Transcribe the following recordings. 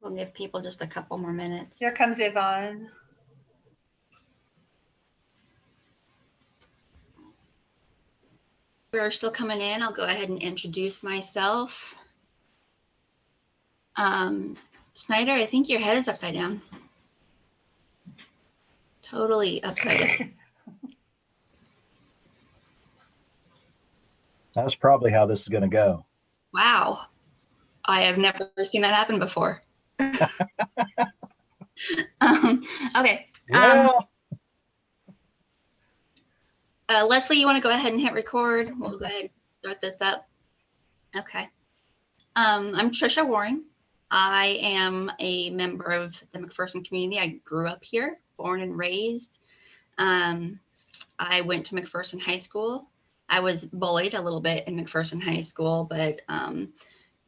We'll give people just a couple more minutes. Here comes Yvonne. We are still coming in. I'll go ahead and introduce myself. Snyder, I think your head is upside down. Totally upside down. That's probably how this is going to go. Wow. I have never seen that happen before. Okay. Yeah. Leslie, you want to go ahead and hit record? We'll go ahead and start this up. Okay. I'm Trisha Waring. I am a member of the McPherson community. I grew up here, born and raised. I went to McPherson High School. I was bullied a little bit in McPherson High School, but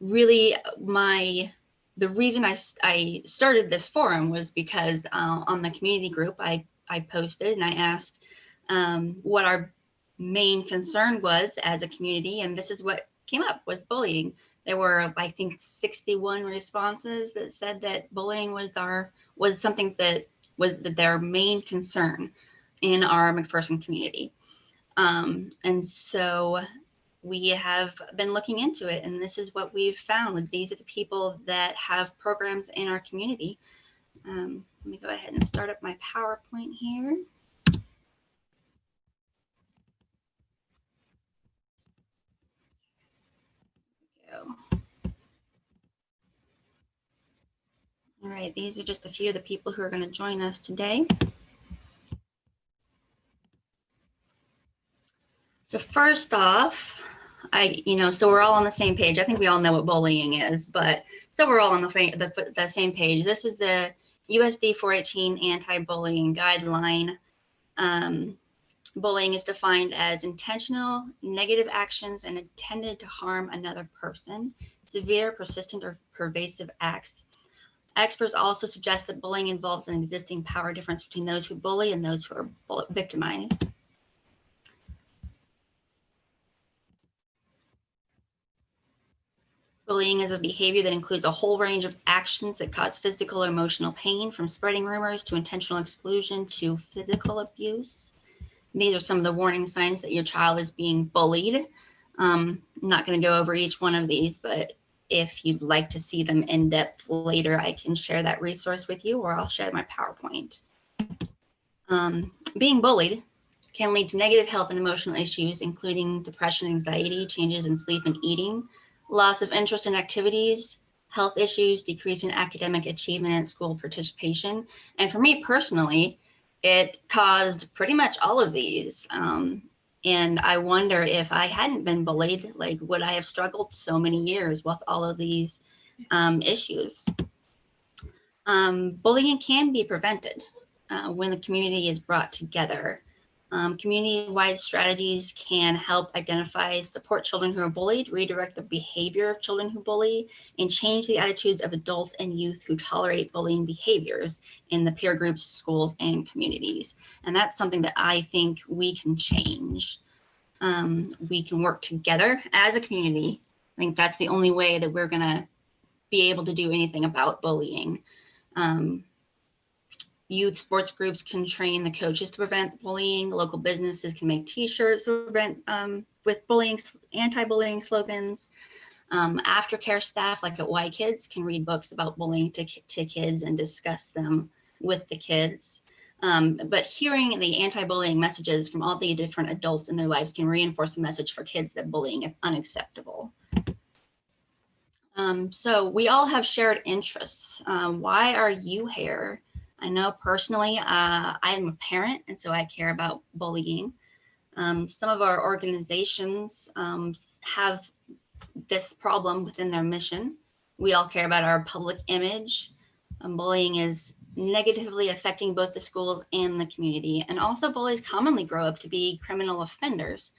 really the reason I started this forum was because on the community group, I posted and I asked what our main concern was as a community, and this is what came up, was bullying. There were, I think, 61 responses that said that bullying was something that was their main concern in our McPherson community. And so we have been looking into it, and this is what we've found. These are the people that have programs in our community. Let me go ahead and start up my PowerPoint here. All right, these are just a few of the people who are going to join us today. So first off, so we're all on the same page. I think we all know what bullying is, but so we're all on the same page. This is the USD 418 anti-bullying guideline. Bullying is defined as intentional negative actions and intended to harm another person, severe, persistent, or pervasive acts. Experts also suggest that bullying involves an existing power difference between those who bully and those who are victimized. Bullying is a behavior that includes a whole range of actions that cause physical or emotional pain, from spreading rumors to intentional exclusion to physical abuse. These are some of the warning signs that your child is being bullied. I'm not going to go over each one of these, but if you'd like to see them in depth later, I can share that resource with you, or I'll share my PowerPoint. Being bullied can lead to negative health and emotional issues, including depression, anxiety, changes in sleep and eating, loss of interest in activities, health issues, decrease in academic achievement and school participation. And for me personally, it caused pretty much all of these. And I wonder, if I hadn't been bullied, like, would I have struggled so many years with all of these issues? Bullying can be prevented when the community is brought together. Community-wide strategies can help identify, support children who are bullied, redirect the behavior of children who bully, and change the attitudes of adults and youth who tolerate bullying behaviors in the peer groups, schools, and communities. And that's something that I think we can change. We can work together as a community. I think that's the only way that we're gonna be able to do anything about bullying. Youth sports groups can train the coaches to prevent bullying. Local businesses can make T-shirts to prevent with bullying, anti-bullying slogans. Aftercare staff, like at Y Kids, can read books about bullying to kids and discuss them with the kids. But hearing the anti-bullying messages from all the different adults in their lives can reinforce the message for kids that bullying is unacceptable. So we all have shared interests. Why are you here? I know personally, I'm a parent, and so I care about bullying. Some of our organizations have this problem within their mission. We all care about our public image. Bullying is negatively affecting both the schools and the community. And also, bullies commonly grow up to be criminal offenders.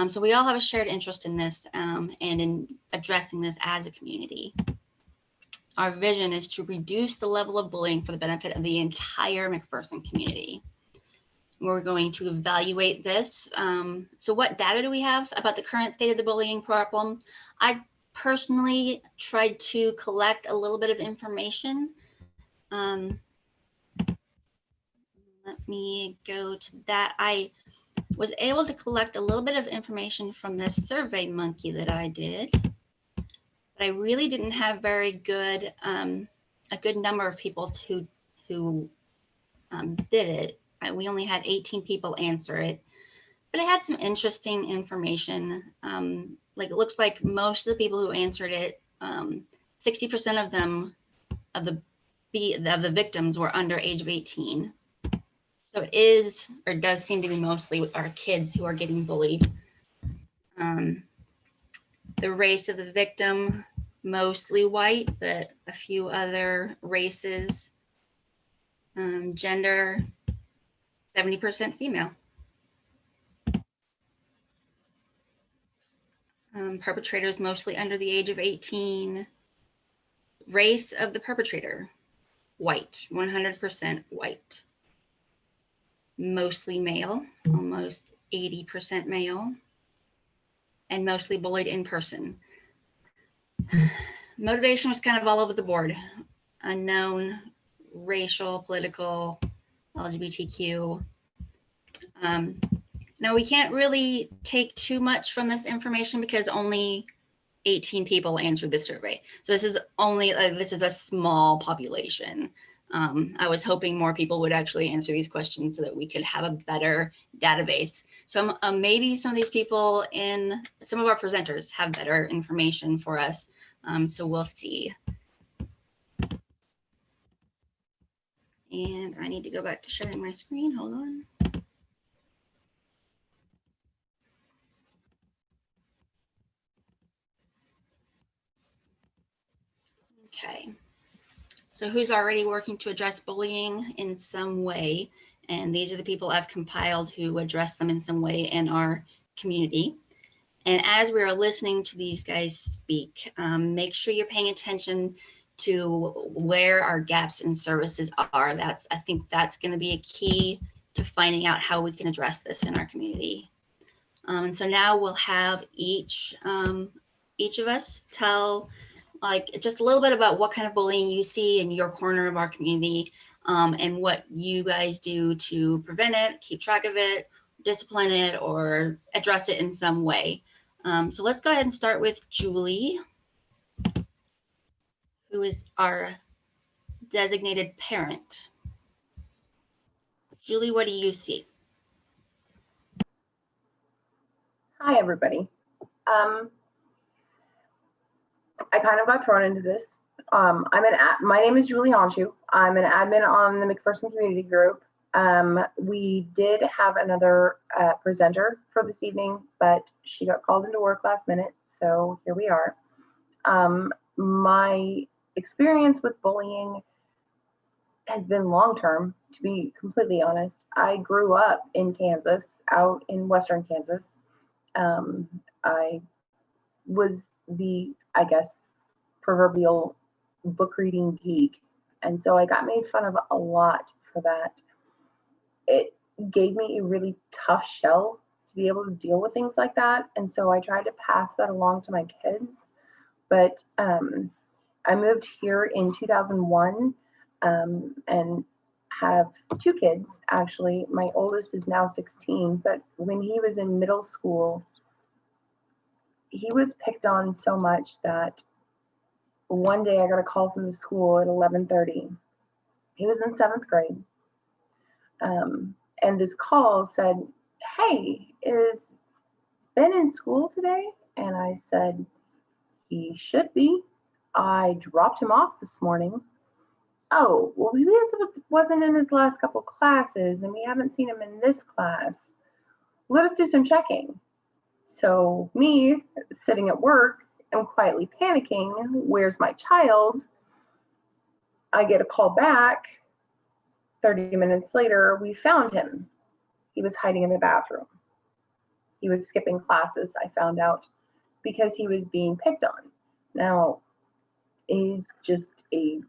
So we all have a shared interest in this and in addressing this as a community. Our vision is to reduce the level of bullying for the benefit of the entire McPherson community. We're going to evaluate this. So what data do we have about the current state of the bullying problem? I personally tried to collect a little bit of information. Let me go to that. I was able to collect a little bit of information from this Survey Monkey that I did, but I really didn't have very good, a good number of people who did it. We only had 18 people answer it, but it had some interesting information. Like, it looks like most of the people who answered it, 60% of them, of the victims, were under age of 18. So it is, or does seem to be, mostly our kids who are getting bullied. The race of the victim, mostly white, but a few other races. Gender, 70% female. Perpetrators mostly under the age of 18. Race of the perpetrator, white, 100% white. Mostly male, almost 80% male, and mostly bullied in person. Motivation was kind of all over the board. Unknown, racial, political, LGBTQ. Now, we can't really take too much from this information because only 18 people answered the survey. So this is only, this is a small population. I was hoping more people would actually answer these questions so that we could have a better database. So maybe some of these people some of our presenters have better information for us. So we'll see. And I need to go back to sharing my screen. Hold on. Okay. So who's already working to address bullying in some way? And these are the people I've compiled who address them in some way in our community. And as we are listening to these guys speak, make sure you're paying attention to where our gaps in services are. I think that's going to be a key to finding out how we can address this in our community. And so now we'll have each of us tell just a little bit about what kind of bullying you see in your corner of our community, and what you guys do to prevent it, keep track of it, discipline it, or address it in some way. So let's go ahead and start with Julie, who is our designated parent. Julie, what do you see? Hi, everybody. I kind of got thrown into this. My name is Julie Honshu. I'm an admin on the McPherson community group. We did have another presenter for this evening, but she got called into work last minute, so here we are. My experience with bullying has been long-term, to be completely honest. I grew up in Kansas, out in western Kansas. I was the, I guess, proverbial book reading geek. And so I got made fun of a lot for that. It gave me a really tough shell to be able to deal with things like that. And so I tried to pass that along to my kids. But I moved here in 2001 and have two kids, actually. My oldest is now 16, but when he was in middle school, he was picked on so much that one day I got a call from the school at 11:30. He was in 7th grade. And this call said, "Hey, is Ben in school today?" And I said, "He should be. I dropped him off this morning." "Oh, well, he wasn't in his last couple classes, and we haven't seen him in this class. Let us do some checking." So me, sitting at work, am quietly panicking. Where's my child? I get a call back. 30 minutes later, we found him. He was hiding in the bathroom. He was skipping classes, I found out, because he was being picked on. Now, he's just a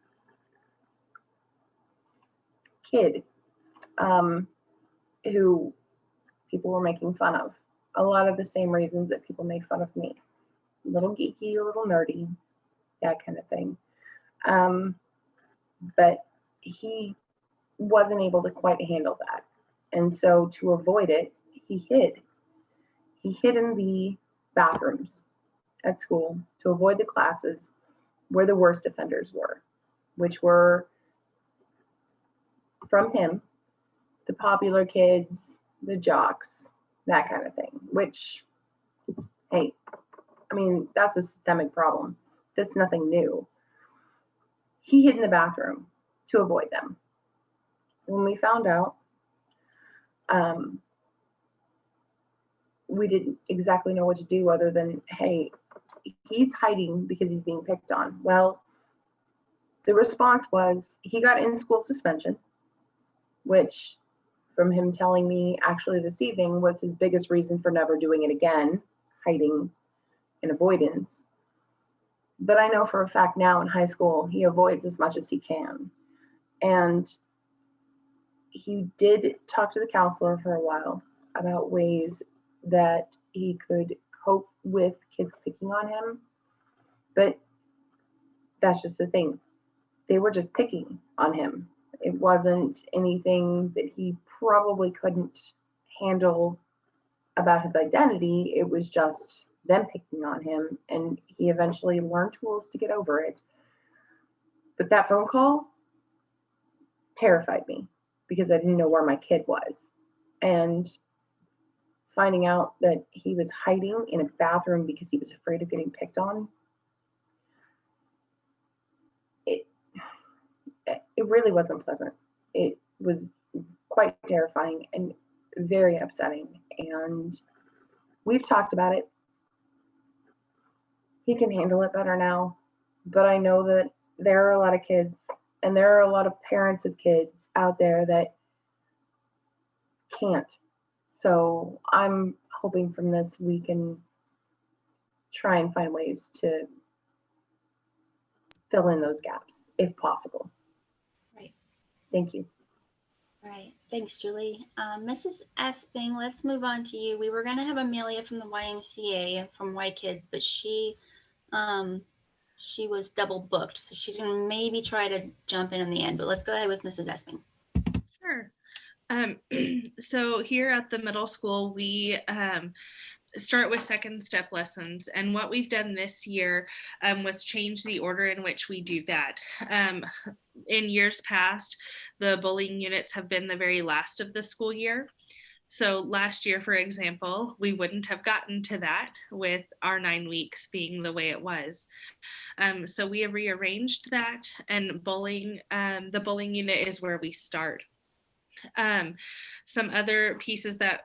kid who people were making fun of. A lot of the same reasons that people made fun of me. a little geeky, a little nerdy, that kind of thing. Um, but he wasn't able to quite handle that. And so to avoid it, he hid. He hid in the bathrooms at school to avoid the classes where the worst offenders were, which were from him, the popular kids, the jocks, that kind of thing. Which, hey, I mean, that's a systemic problem. That's nothing new. He hid in the bathroom to avoid them. When we found out, um, we didn't exactly know what to do other than, hey, he's hiding because he's being picked on. Well, the response was he got in school suspension, which, from him telling me actually this evening, was his biggest reason for never doing it again, hiding and avoidance. But I know for a fact now in high school, he avoids as much as he can. And he did talk to the counselor for a while about ways that he could cope with kids picking on him. But that's just the thing. They were just picking on him. It wasn't anything that he probably couldn't handle about his identity. It was just them picking on him, and he eventually learned tools to get over it. But that phone call terrified me because I didn't know where my kid was. And finding out that he was hiding in a bathroom because he was afraid of getting picked on, it really wasn't pleasant. It was quite terrifying and very upsetting. And we've talked about it. He can handle it better now. But I know that there are a lot of kids and there are a lot of parents of kids out there that can't. So I'm hoping from this we can try and find ways to fill in those gaps if possible. Right. Thank you. Right. Thanks, Julie. Mrs. Esping, let's move on to you. We were going to have Amelia from the YMCA from Y Kids, but she was double booked, so she's going to maybe try to jump in the end. But let's go ahead with Mrs. Esping. Sure. So here at the middle school, we start with second step lessons. And what we've done this year was change the order in which we do that. In years past, the bullying units have been the very last of the school year. So last year, for example, we wouldn't have gotten to that with our 9 weeks being the way it was. So we have rearranged that, and the bullying unit is where we start. Some other pieces that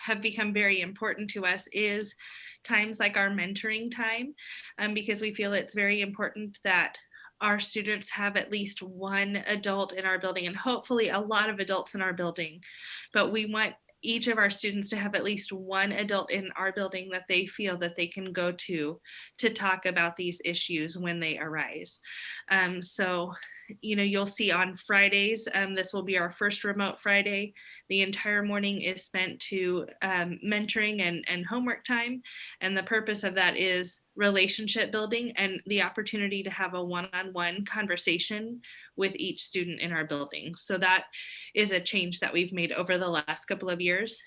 have become very important to us is times like our mentoring time, because we feel it's very important that our students have at least one adult in our building, and hopefully a lot of adults in our building, but we want each of our students to have at least one adult in our building that they feel that they can go to talk about these issues when they arise. So, you'll see on Fridays, this will be our first remote Friday. The entire morning is spent to mentoring and homework time. And the purpose of that is relationship building and the opportunity to have a one-on-one conversation with each student in our building. So that is a change that we've made over the last couple of years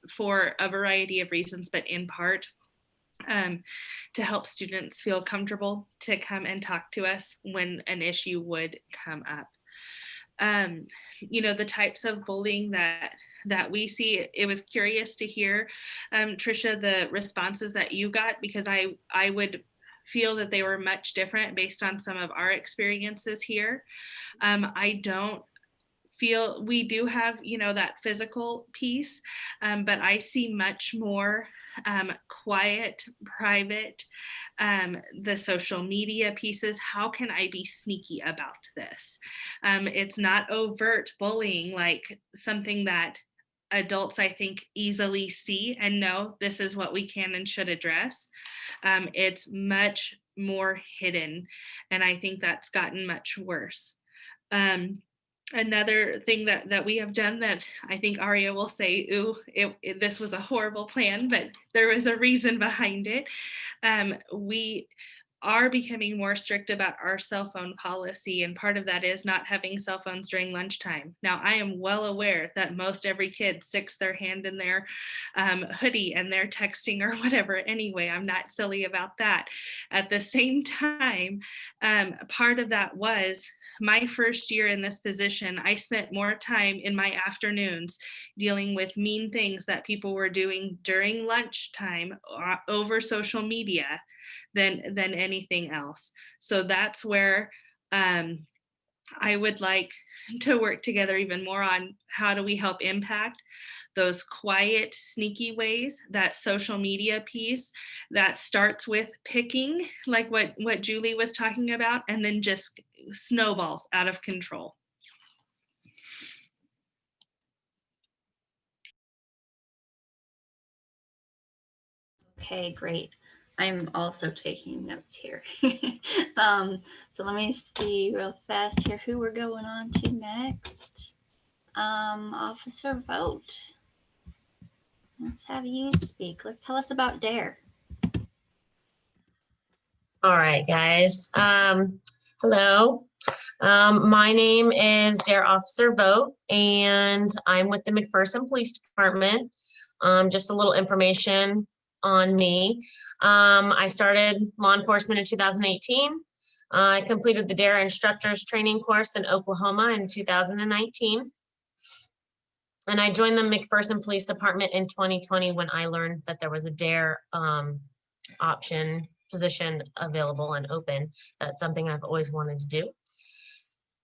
for a variety of reasons, but in part to help students feel comfortable to come and talk to us when an issue would come up. The types of bullying that we see, it was curious to hear, Trisha, the responses that you got, because I would feel that they were much different based on some of our experiences here. I don't feel we do have, that physical piece, but I see much more quiet, private, the social media pieces. How can I be sneaky about this? It's not overt bullying, like something that adults, I think, easily see and know this is what we can and should address. It's much more hidden, and I think that's gotten much worse. Another thing that we have done that I think Aria will say, ooh, this was a horrible plan, but there was a reason behind it. We are becoming more strict about our cell phone policy, and part of that is not having cell phones during lunchtime. Now, I am well aware that most every kid sticks their hand in their hoodie and they're texting or whatever anyway. I'm not silly about that. At the same time, part of that was my first year in this position. I spent more time in my afternoons dealing with mean things that people were doing during lunchtime over social media than anything else. So that's where I would like to work together even more on how do we help impact those quiet, sneaky ways, that social media piece that starts with picking, like what Julie was talking about, and then just snowballs out of control. Okay, great. I'm also taking notes here. So let me see real fast here who we're going on to next. Officer Vogt. Let's have you speak. Tell us about DARE. All right, guys. Hello. My name is DARE Officer Vogt, and I'm with the McPherson Police Department. Just a little information on me. I started law enforcement in 2018. I completed the DARE instructors training course in Oklahoma in 2019. And I joined the McPherson Police Department in 2020 when I learned that there was a DARE position available and open. That's something I've always wanted to do.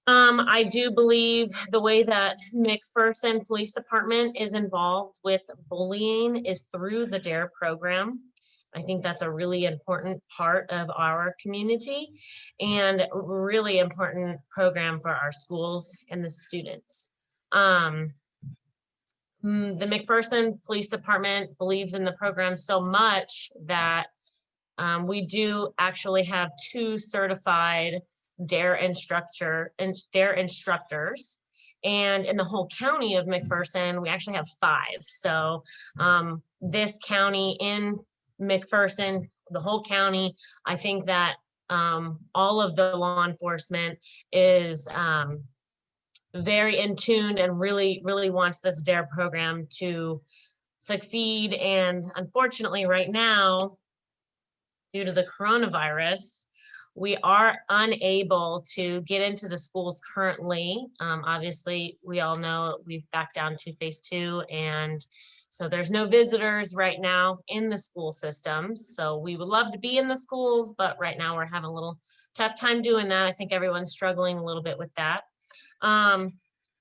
I do believe the way that McPherson Police Department is involved with bullying is through the DARE program. I think that's a really important part of our community and really important program for our schools and the students. The McPherson Police Department believes in the program so much that we do actually have 2 certified DARE instructors, and in the whole county of McPherson, we actually have 5. So this county in McPherson, the whole county, I think that all of the law enforcement is very in tune and really wants this DARE program to succeed. And unfortunately right now, due to the coronavirus, we are unable to get into the schools currently. Obviously, we all know we've backed down to phase 2, and so there's no visitors right now in the school systems. So we would love to be in the schools, but right now we're having a little tough time doing that. I think everyone's struggling a little bit with that.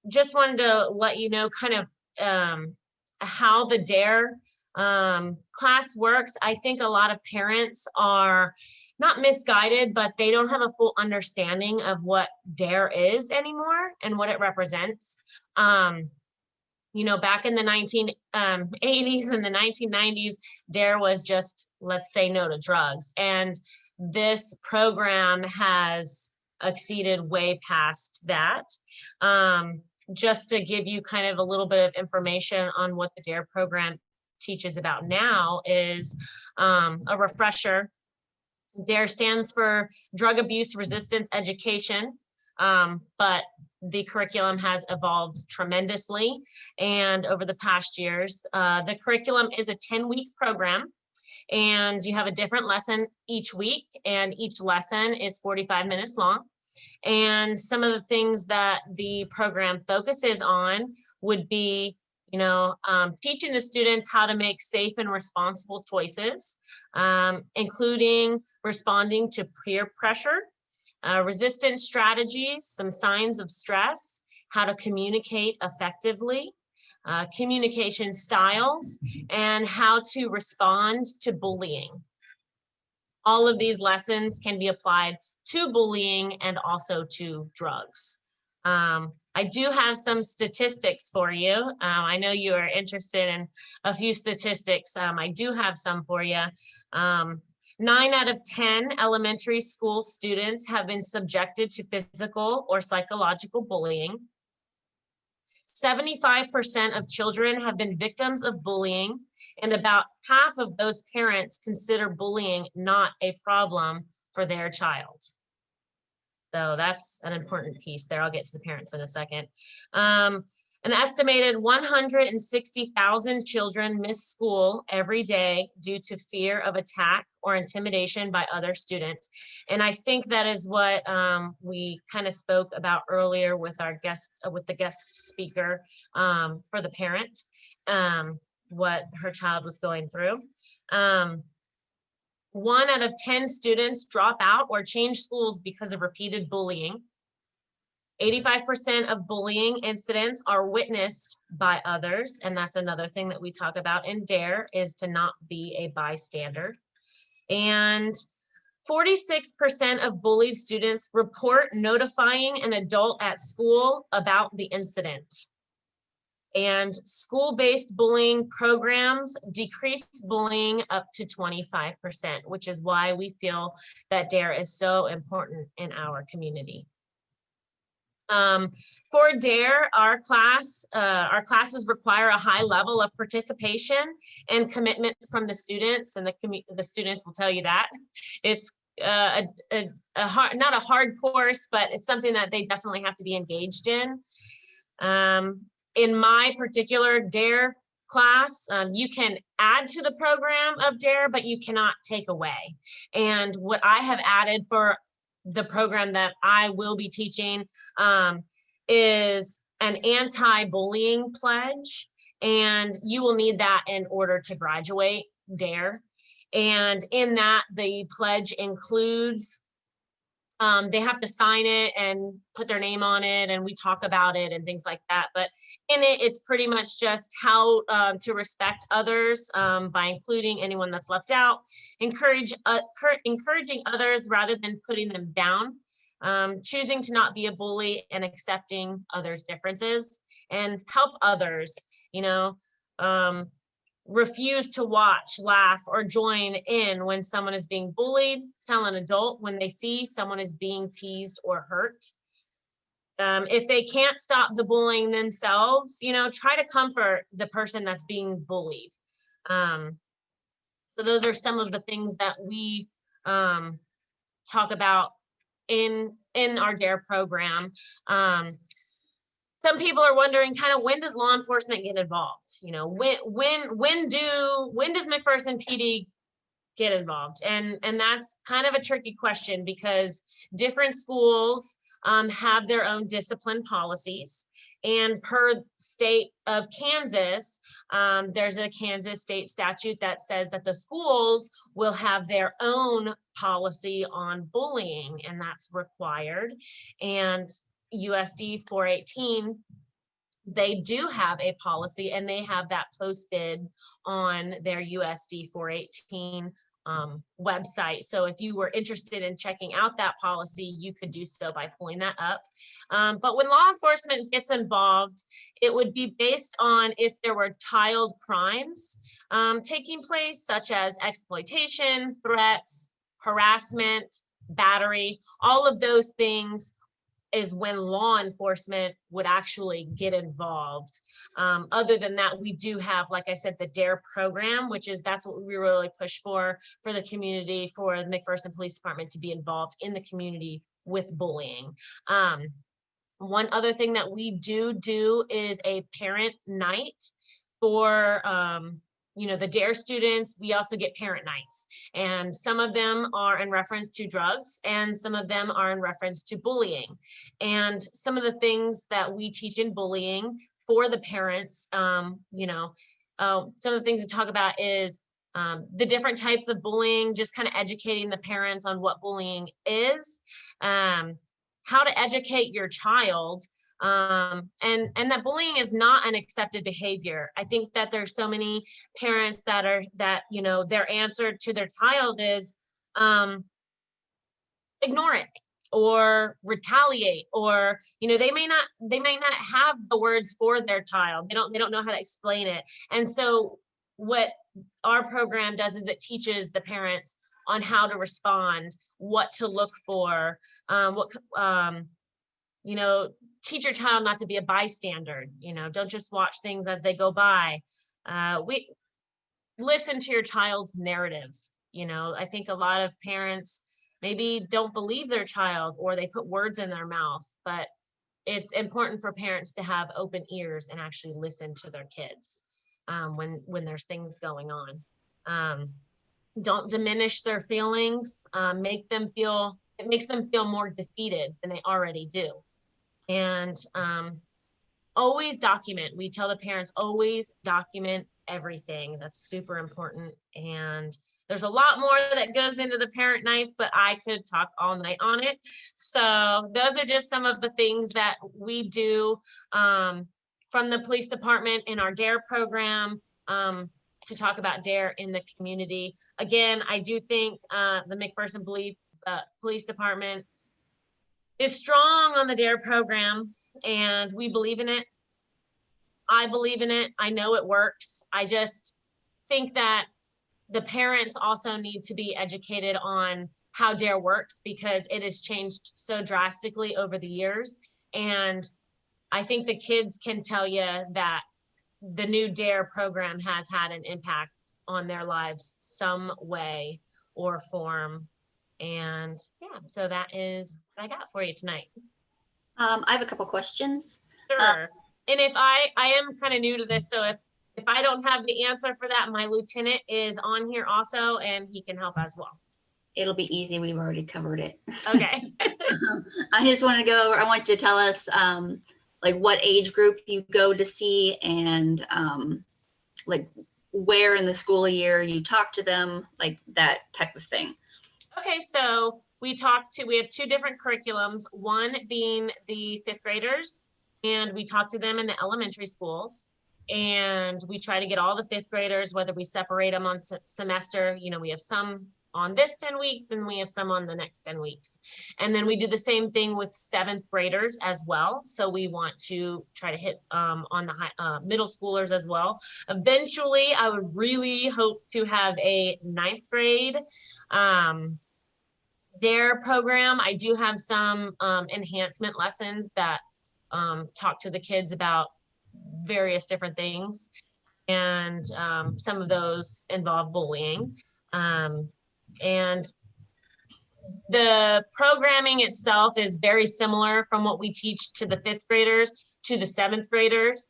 Just wanted to let you know kind of how the DARE class works. I think a lot of parents are not misguided, but they don't have a full understanding of what DARE is anymore and what it represents. You know, back in the 1980s and the 1990s, DARE was just, let's say no to drugs. And this program has exceeded way past that. Just to give you kind of a little bit of information on what the DARE program teaches about now is a refresher. DARE stands for Drug Abuse Resistance Education, but the curriculum has evolved tremendously. And over the past years, the curriculum is a 10-week program, and you have a different lesson each week, and each lesson is 45 minutes long. And some of the things that the program focuses on would be, you know, teaching the students how to make safe and responsible choices, including responding to peer pressure, resistance strategies, some signs of stress, how to communicate effectively, communication styles, and how to respond to bullying. All of these lessons can be applied to bullying and also to drugs. I do have some statistics for you. I know you are interested in a few statistics. I do have some for you. 9 out of 10 elementary school students have been subjected to physical or psychological bullying. 75% of children have been victims of bullying, and about half of those parents consider bullying not a problem for their child. So that's an important piece there. I'll get to the parents in a second. An estimated 160,000 children miss school every day due to fear of attack or intimidation by other students. And I think that is what we kind of spoke about earlier with our guest, with the guest speaker for the parent, what her child was going through. 1 out of 10 students drop out or change schools because of repeated bullying. 85% of bullying incidents are witnessed by others, and that's another thing that we talk about in DARE, is to not be a bystander. And 46% of bullied students report notifying an adult at school about the incident. And school-based bullying programs decrease bullying up to 25%, which is why we feel that DARE is so important in our community. For DARE, our classes require a high level of participation and commitment from the students, and the students will tell you that. It's not a hard course, but it's something that they definitely have to be engaged in. In my particular DARE class, you can add to the program of DARE, but you cannot take away. And what I have added for the program that I will be teaching is an anti-bullying pledge, and you will need that in order to graduate DARE. And in that, the pledge includes they have to sign it and put their name on it, and we talk about it and things like that. But in it, it's pretty much just how to respect others by including anyone that's left out, encouraging others rather than putting them down, choosing to not be a bully and accepting others' differences, and help others, refuse to watch, laugh, or join in when someone is being bullied. Tell an adult when they see someone is being teased or hurt. If they can't stop the bullying themselves, try to comfort the person that's being bullied. So those are some of the things that we talk about in our DARE program. Some people are wondering kind of, when does law enforcement get involved? When does McPherson PD get involved? And that's kind of a tricky question, because different schools have their own discipline policies. And per state of Kansas, there's a Kansas state statute that says that the schools will have their own policy on bullying, and that's required. And USD 418, they do have a policy, and they have that posted on their USD 418 website. So if you were interested in checking out that policy, you could do so by pulling that up. But when law enforcement gets involved, it would be based on if there were child crimes taking place, such as exploitation, threats, harassment, battery. All of those things is when law enforcement would actually get involved. Other than that, we do have, like I said, the DARE program, that's what we really push for the community, for the McPherson Police Department to be involved in the community with bullying. One other thing that we do is a parent night for the DARE students. We also get parent nights, and some of them are in reference to drugs, and some of them are in reference to bullying. And some of the things that we teach in bullying for the parents, some of the things to talk about is the different types of bullying, just kind of educating the parents on what bullying is, how to educate your child, and that bullying is not an accepted behavior. I think that there's so many parents that their answer to their child is ignore it or retaliate, or they may not have the words for their child. They don't know how to explain it. And so what our program does is it teaches the parents on how to respond, what to look for, teach your child not to be a bystander. Don't just watch things as they go by. We listen to your child's narrative. I think a lot of parents maybe don't believe their child, or they put words in their mouth, but it's important for parents to have open ears and actually listen to their kids when there's things going on. Don't diminish their feelings. It makes them feel more defeated than they already do. And always document. We tell the parents, always document everything. That's super important. And there's a lot more that goes into the parent nights, but I could talk all night on it. So those are just some of the things that we do from the police department in our DARE program to talk about DARE in the community. Again, I do think the McPherson Police Department is strong on the DARE program, and we believe in it. I believe in it. I know it works. I just think that the parents also need to be educated on how DARE works, because it has changed so drastically over the years. And I think the kids can tell you that the new DARE program has had an impact on their lives some way or form. And yeah, so that is what I got for you tonight. I have a couple questions. Sure. And if I am kind of new to this, so if I don't have the answer for that, my lieutenant is on here also, and he can help as well. It'll be easy. We've already covered it. Okay. I just want to go over, I want you to tell us like what age group you go to see, and like where in the school year you talk to them, like that type of thing. Okay, so we have two different curriculums, one being the 5th graders, and we talk to them in the elementary schools, and we try to get all the 5th graders, whether we separate them on semester, we have some on this 10 weeks and we have some on the next 10 weeks. And then we do the same thing with 7th graders as well. So we want to try to hit on the middle schoolers as well. Eventually, I would really hope to have a 9th grade DARE program. I do have some enhancement lessons that talk to the kids about various different things. And some of those involve bullying. And the programming itself is very similar from what we teach to the 5th graders to the 7th graders,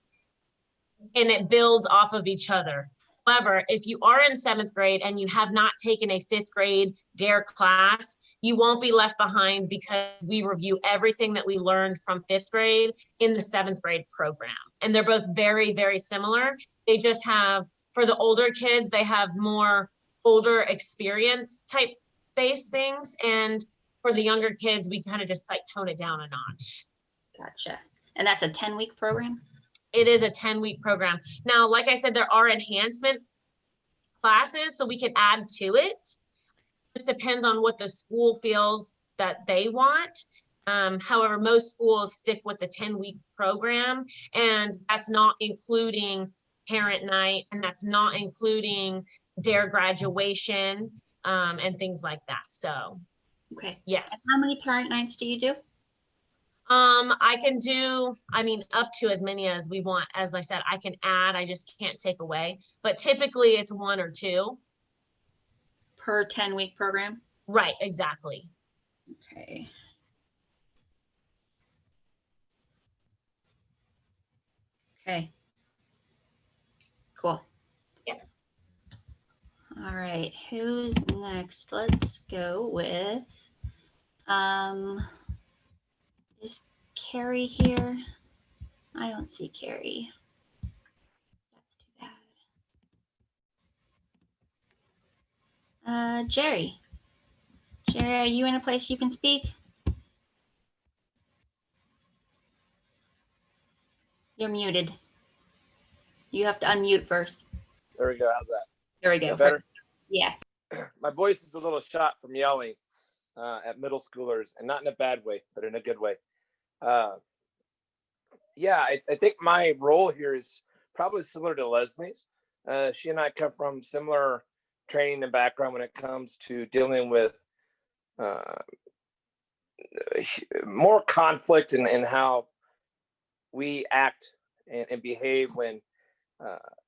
and it builds off of each other. However, if you are in 7th grade and you have not taken a 5th grade DARE class, you won't be left behind, because we review everything that we learned from 5th grade in the 7th grade program. And they're both very, very similar. They just have, for the older kids, they have more older experience type based things. And for the younger kids, we kind of just like tone it down a notch. Gotcha. And that's a 10-week program? It is a 10-week program. Now, like I said, there are enhancement classes, so we can add to it. It just depends on what the school feels that they want. However, most schools stick with the 10-week program, and that's not including parent night, and that's not including DARE graduation and things like that. So, okay. yes. And how many parent nights do you do? I can do, up to as many as we want. As I said, I can add, I just can't take away. But typically it's 1 or 2. Per 10-week program? Right, exactly. Okay. Okay. Cool. Yeah. All right, who's next? Let's go with, is Carrie here? I don't see Carrie. That's too bad. Jerry. Jerry, are you in a place you can speak? You're muted. You have to unmute first. There we go. How's that? There we Is go. that better? Yeah. My voice is a little shot from yelling at middle schoolers, and not in a bad way, but in a good way. Yeah, I think my role here is probably similar to Leslie's. She and I come from similar training and background when it comes to dealing with more conflict and how we act and behave when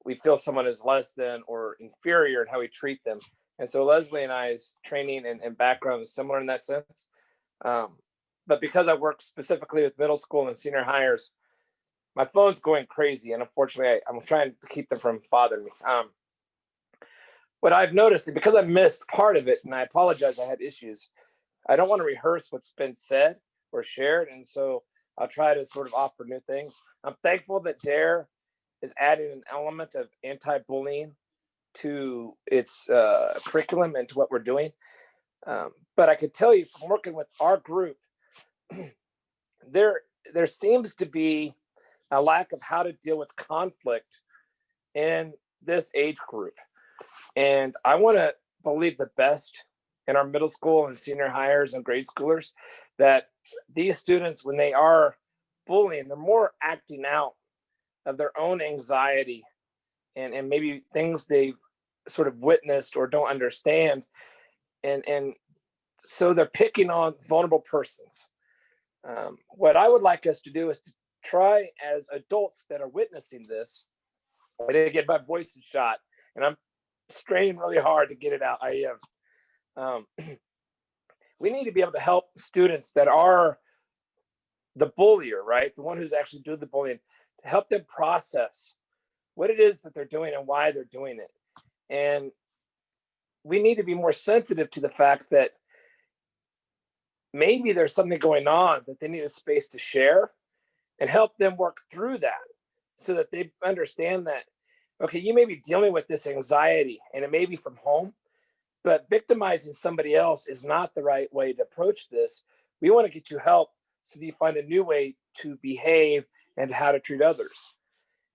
we feel someone is less than or inferior and how we treat them. And so Leslie and I's training and background is similar in that sense. But because I work specifically with middle school and senior hires, my phone's going crazy. And unfortunately, I'm trying to keep them from bothering me. What I've noticed, and because I missed part of it, and I apologize, I had issues, I don't want to rehearse what's been said or shared. And so I'll try to sort of offer new things. I'm thankful that DARE is adding an element of anti-bullying to its curriculum and to what we're doing. But I could tell you from working with our group, there seems to be a lack of how to deal with conflict in this age group. And I want to believe the best in our middle school and senior hires and grade schoolers, that these students, when they are bullying, they're more acting out of their own anxiety and maybe things they've sort of witnessed or don't understand. And so they're picking on vulnerable persons. What I would like us to do is to try as adults that are witnessing this. I didn't get my voice shot, and I'm straining really hard to get it out. I am. We need to be able to help students that are the bullier, right? The one who's actually doing the bullying, to help them process what it is that they're doing and why they're doing it. And we need to be more sensitive to the fact that maybe there's something going on that they need a space to share and help them work through that so that they understand that, okay, you may be dealing with this anxiety and it may be from home, but victimizing somebody else is not the right way to approach this. We want to get you help so that you find a new way to behave and how to treat others.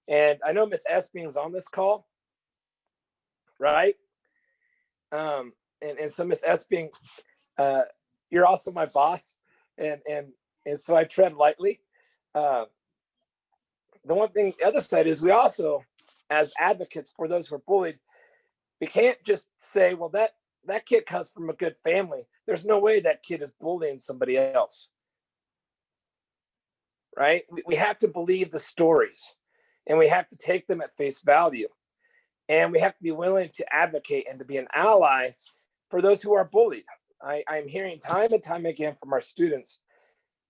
And I know Miss Esping's on this call, right? And so Miss Esping, you're also my boss, and so I tread lightly. The one thing, the other side is we also, as advocates for those who are bullied, we can't just say, well, that kid comes from a good family. There's no way that kid is bullying somebody else, right? We have to believe the stories, and we have to take them at face value, and we have to be willing to advocate and to be an ally for those who are bullied. I'm hearing time and time again from our students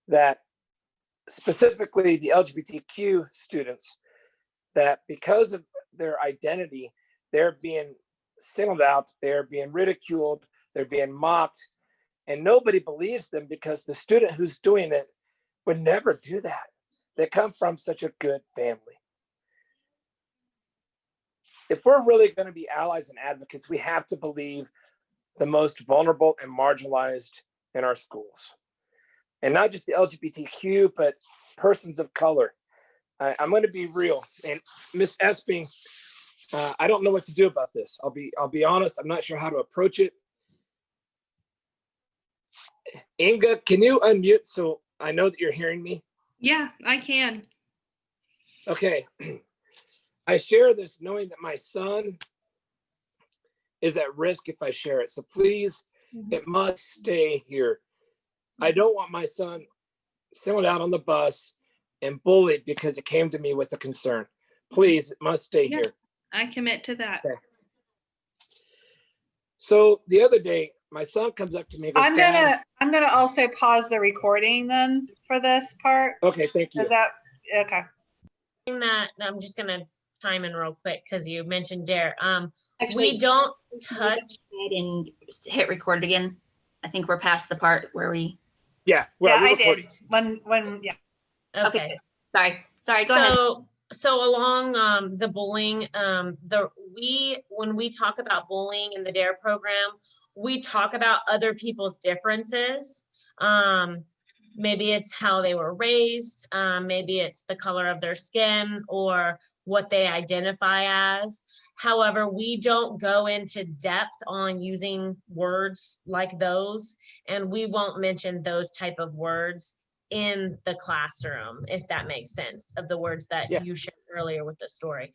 that, specifically the LGBTQ students, that because of their identity, they're being singled out, they're being ridiculed, they're being mocked, and nobody believes them because the student who's doing it would never do that. They come from such a good family. If we're really going to be allies and advocates, we have to believe the most vulnerable and marginalized in our schools. And not just the LGBTQ, but persons of color. I'm going to be real. And Miss Esping, I don't know what to do about this. I'll be honest. I'm not sure how to approach it. Inga, can you unmute so I know that you're hearing me? Yeah, I can. Okay. I share this knowing that my son is at risk if I share it. So please, it must stay here. I don't want my son singled out on the bus and bullied because it came to me with a concern. Please, it must stay here. I commit to that. Okay. So the other day, my son comes up to me and goes, I'm gonna also pause the recording then for this part. Okay, thank you. Is that okay? That I'm just gonna chime in real quick because you mentioned DARE. Actually, we don't touch. And hit record again. I think we're past the part where we. Yeah, well, Yeah, we're I recording. did. When yeah. Okay. Sorry. Go ahead. So along the bullying, when we talk about bullying in the DARE program, we talk about other people's differences. Maybe it's how they were raised, maybe it's the color of their skin or what they identify as. However, we don't go into depth on using words like those, and we won't mention those type of words in the classroom, if that makes sense, of the words that you shared earlier with the story.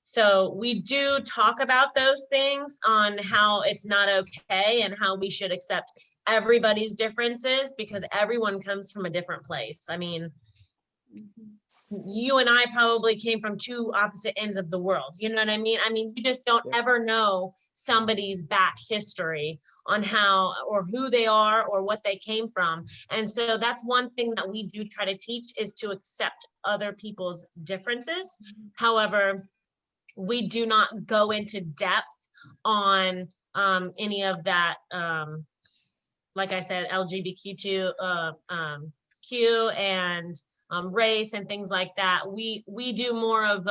So we do talk about those things on how it's not okay and how we should accept everybody's differences because everyone comes from a different place. I mean, you and I probably came from two opposite ends of the world. You know what I mean? I mean, you just don't Yeah. ever know somebody's back history on how or who they are or what they came from. And so that's one thing that we do try to teach, is to accept other people's differences. However, we do not go into depth on any of that, like I said, LGBTQ Q and race and things like that. We do more of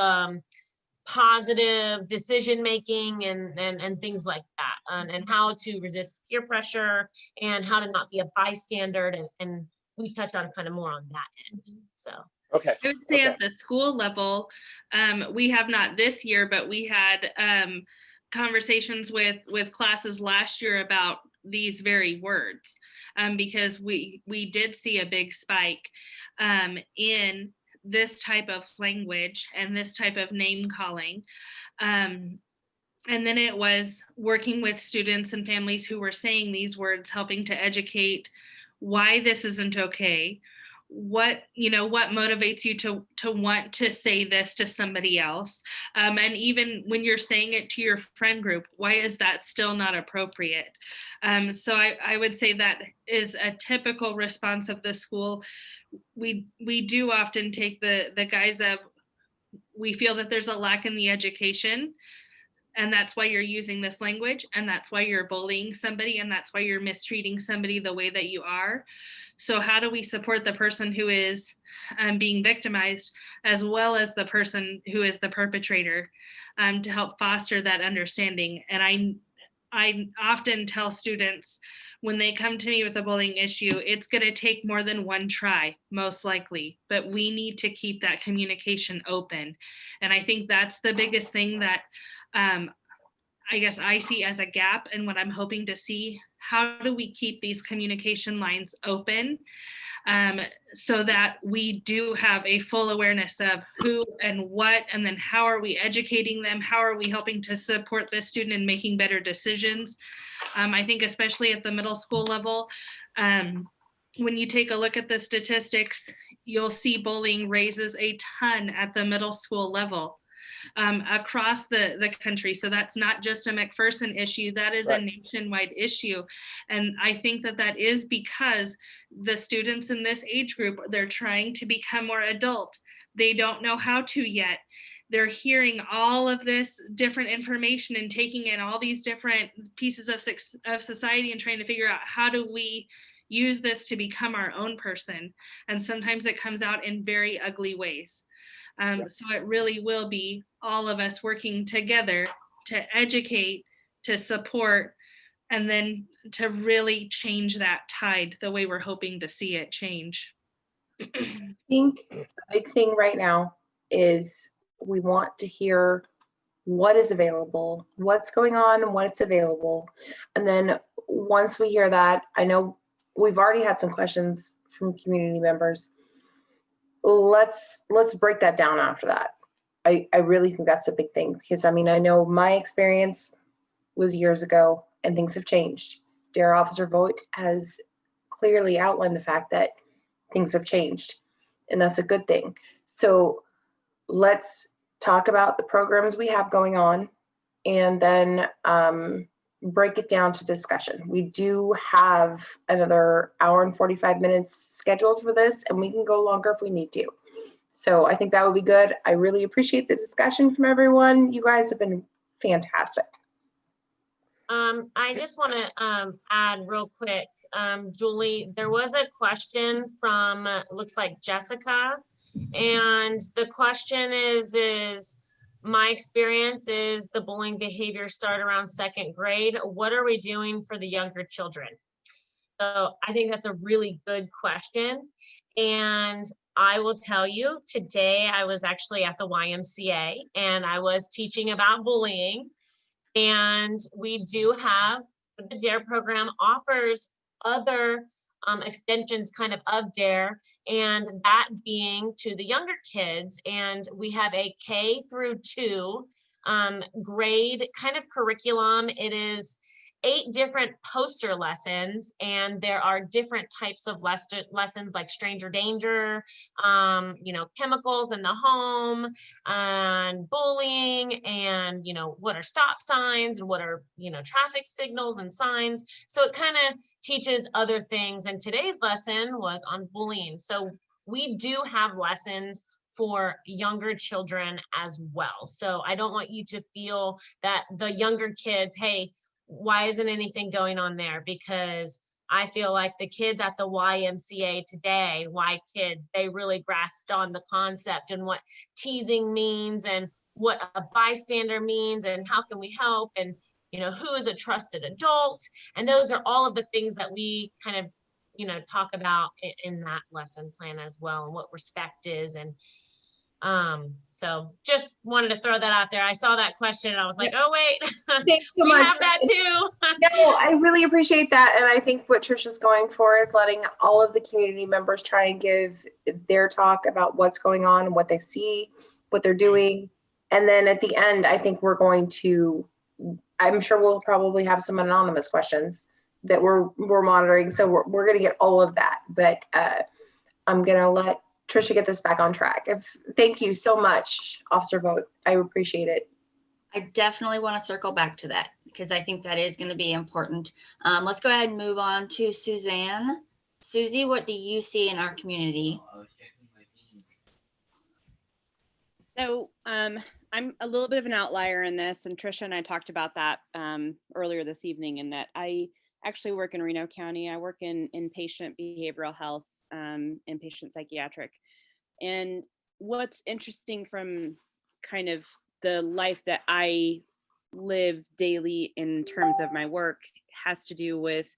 positive decision making and things like that, and how to resist peer pressure and how to not be a bystander, and we touch on kind of more on that end. So Okay. I would say Okay. at the school level, we have not this year, but we had conversations with classes last year about these very words, because we did see a big spike in this type of language and this type of name calling. And then it was working with students and families who were saying these words, helping to educate why this isn't okay, what motivates you to want to say this to somebody else, and even when you're saying it to your friend group, why is that still not appropriate? So I would say that is a typical response of the school. We do often take the guise of, we feel that there's a lack in the education, and that's why you're using this language, and that's why you're bullying somebody, and that's why you're mistreating somebody the way that you are. So how do we support the person who is being victimized, as well as the person who is the perpetrator, to help foster that understanding? And I often tell students, when they come to me with a bullying issue, it's going to take more than one try, most likely, but we need to keep that communication open. And I think that's the biggest thing that I guess I see as a gap, and what I'm hoping to see. How do we keep these communication lines open, so that we do have a full awareness of who and what, and then how are we educating them? How are we helping to support this student in making better decisions? I think especially at the middle school level, when you take a look at the statistics, you'll see bullying raises a ton at the middle school level. Across the country. So that's not just a McPherson issue, that is Right. a nationwide issue. And I think that is because the students in this age group, they're trying to become more adult. They don't know how to yet. They're hearing all of this different information and taking in all these different pieces of society and trying to figure out, how do we use this to become our own person? And sometimes it comes out in very ugly ways. So it really will be all of us working together to educate, to support, and then to really change that tide the way we're hoping to see it change. I think the big thing right now is we want to hear what is available, what's going on, and what's available. And then once we hear that, I know we've already had some questions from community members. Let's break that down after that. I really think that's a big thing, because I mean, I know my experience was years ago and things have changed. Dear Officer Voigt has clearly outlined the fact that things have changed, and that's a good thing. So let's talk about the programs we have going on, and then break it down to discussion. We do have another hour and 45 minutes scheduled for this, and we can go longer if we need to. So I think that would be good. I really appreciate the discussion from everyone. You guys have been fantastic. I just want to add real quick, Julie, there was a question from, looks like Jessica, and the question is my experience is the bullying behavior start around 2nd grade. What are we doing for the younger children? So I think that's a really good question. And I will tell you, today I was actually at the YMCA and I was teaching about bullying. And we do have, the DARE program offers other extensions kind of DARE, and that being to the younger kids. And we have a K through 2 grade kind of curriculum. It is 8 different poster lessons, and there are different types of lessons like stranger danger, chemicals in the home, and bullying, and what are stop signs, and what are traffic signals and signs. So it kind of teaches other things, and today's lesson was on bullying. So we do have lessons for younger children as well. So I don't want you to feel that the younger kids, hey, why isn't anything going on there? Because I feel like the kids at the YMCA today, Y kids, they really grasped on the concept and what teasing means and what a bystander means and how can we help, and who is a trusted adult. And those are all of the things that we kind of talk about in that lesson plan as well, and what respect is. And so just wanted to throw that out there. I saw that question and I was like, oh wait, Thanks so we much. have that too. No, I really appreciate that. And I think what Trisha's going for is letting all of the community members try and give their talk about what's going on, what they see, what they're doing. And then at the end, I think I'm sure we'll probably have some anonymous questions that we're monitoring. So we're going to get all of that. But I'm going to let Trisha get this back on track. Thank you so much, Officer Vogt. I appreciate it. I definitely want to circle back to that because I think that is going to be important. Let's go ahead and move on to Suzanne. Susie, what do you see in our community? So I'm a little bit of an outlier in this, and Trisha and I talked about that earlier this evening, in that I actually work in Reno County. I work in inpatient behavioral health, inpatient psychiatric. And what's interesting from kind of the life that I live daily in terms of my work has to do with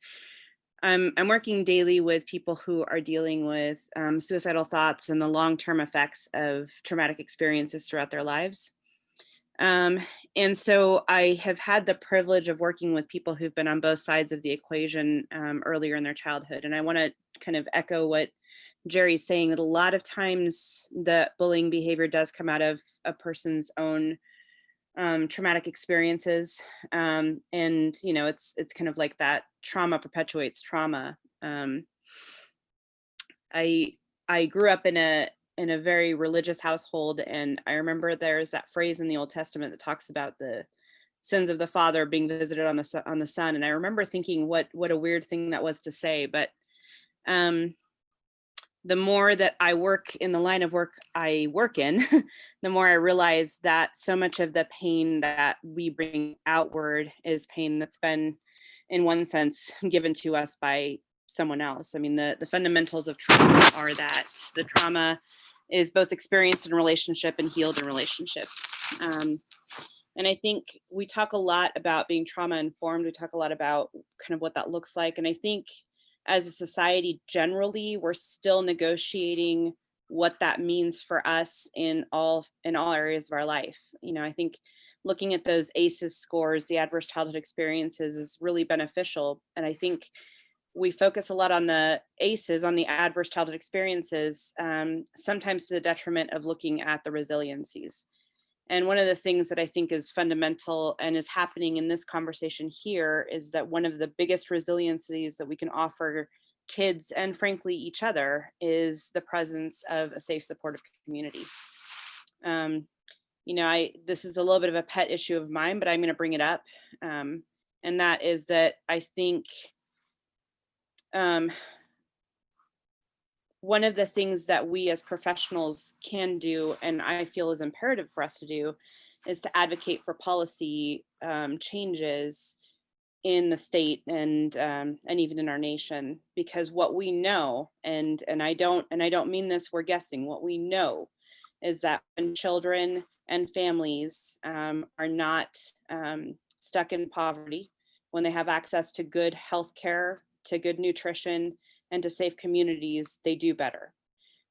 I'm working daily with people who are dealing with suicidal thoughts and the long-term effects of traumatic experiences throughout their lives. And so I have had the privilege of working with people who've been on both sides of the equation earlier in their childhood. And I want to kind of echo what Jerry's saying, that a lot of times the bullying behavior does come out of a person's own traumatic experiences. And, it's kind of like that trauma perpetuates trauma. I grew up in a very religious household, and I remember there's that phrase in the Old Testament that talks about the sins of the father being visited on the son. And I remember thinking what a weird thing that was to say. But the more that I work in the line of work I work in, the more I realize that so much of the pain that we bring outward is pain that's been, in one sense, given to us by someone else. I mean, the fundamentals of trauma are that the trauma is both experienced in relationship and healed in relationship. And I think we talk a lot about being trauma informed. We talk a lot about kind of what that looks like. And I think as a society generally, we're still negotiating what that means for us in all areas of our life. I think looking at those ACEs scores, the adverse childhood experiences, is really beneficial. And I think we focus a lot on the ACEs, on the adverse childhood experiences, sometimes to the detriment of looking at the resiliencies. And one of the things that I think is fundamental and is happening in this conversation here is that one of the biggest resiliencies that we can offer kids, and frankly each other, is the presence of a safe, supportive community. This is a little bit of a pet issue of mine, but I'm going to bring it up. And that is that I think one of the things that we as professionals can do, and I feel is imperative for us to do, is to advocate for policy changes in the state and even in our nation. Because what we know, and I don't mean this, we're guessing, what we know is that when children and families are not stuck in poverty, when they have access to good health care, to good nutrition, and to safe communities, they do better.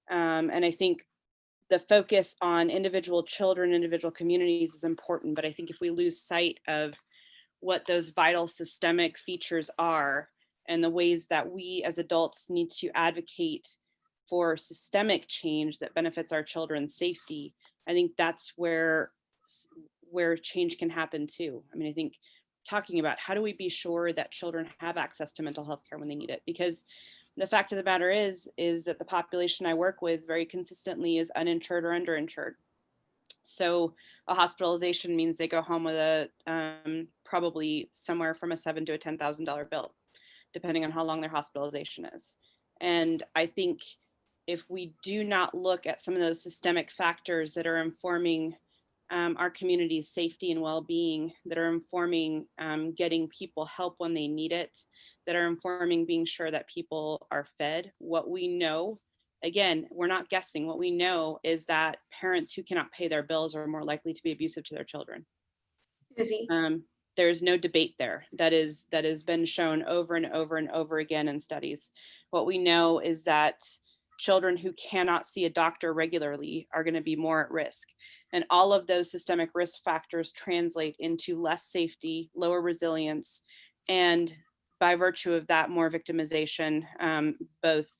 And I think the focus on individual children, individual communities is important, but I think if we lose sight of what those vital systemic features are and the ways that we as adults need to advocate for systemic change that benefits our children's safety, I think that's where change can happen too. I mean, I think talking about, how do we be sure that children have access to mental health care when they need it? Because the fact of the matter is that the population I work with very consistently is uninsured or underinsured. So a hospitalization means they go home with a probably somewhere from a $7,000 to a $10,000 bill, depending on how long their hospitalization is. And I think if we do not look at some of those systemic factors that are informing our community's safety and well-being, that are informing getting people help when they need it, that are informing being sure that people are fed, what we know, again, we're not guessing, what we know is that parents who cannot pay their bills are more likely to be abusive to their children. Susie. There's no debate there. That has been shown over and over and over again in studies. What we know is that children who cannot see a doctor regularly are going to be more at risk. And all of those systemic risk factors translate into less safety, lower resilience, and by virtue of that, more victimization, both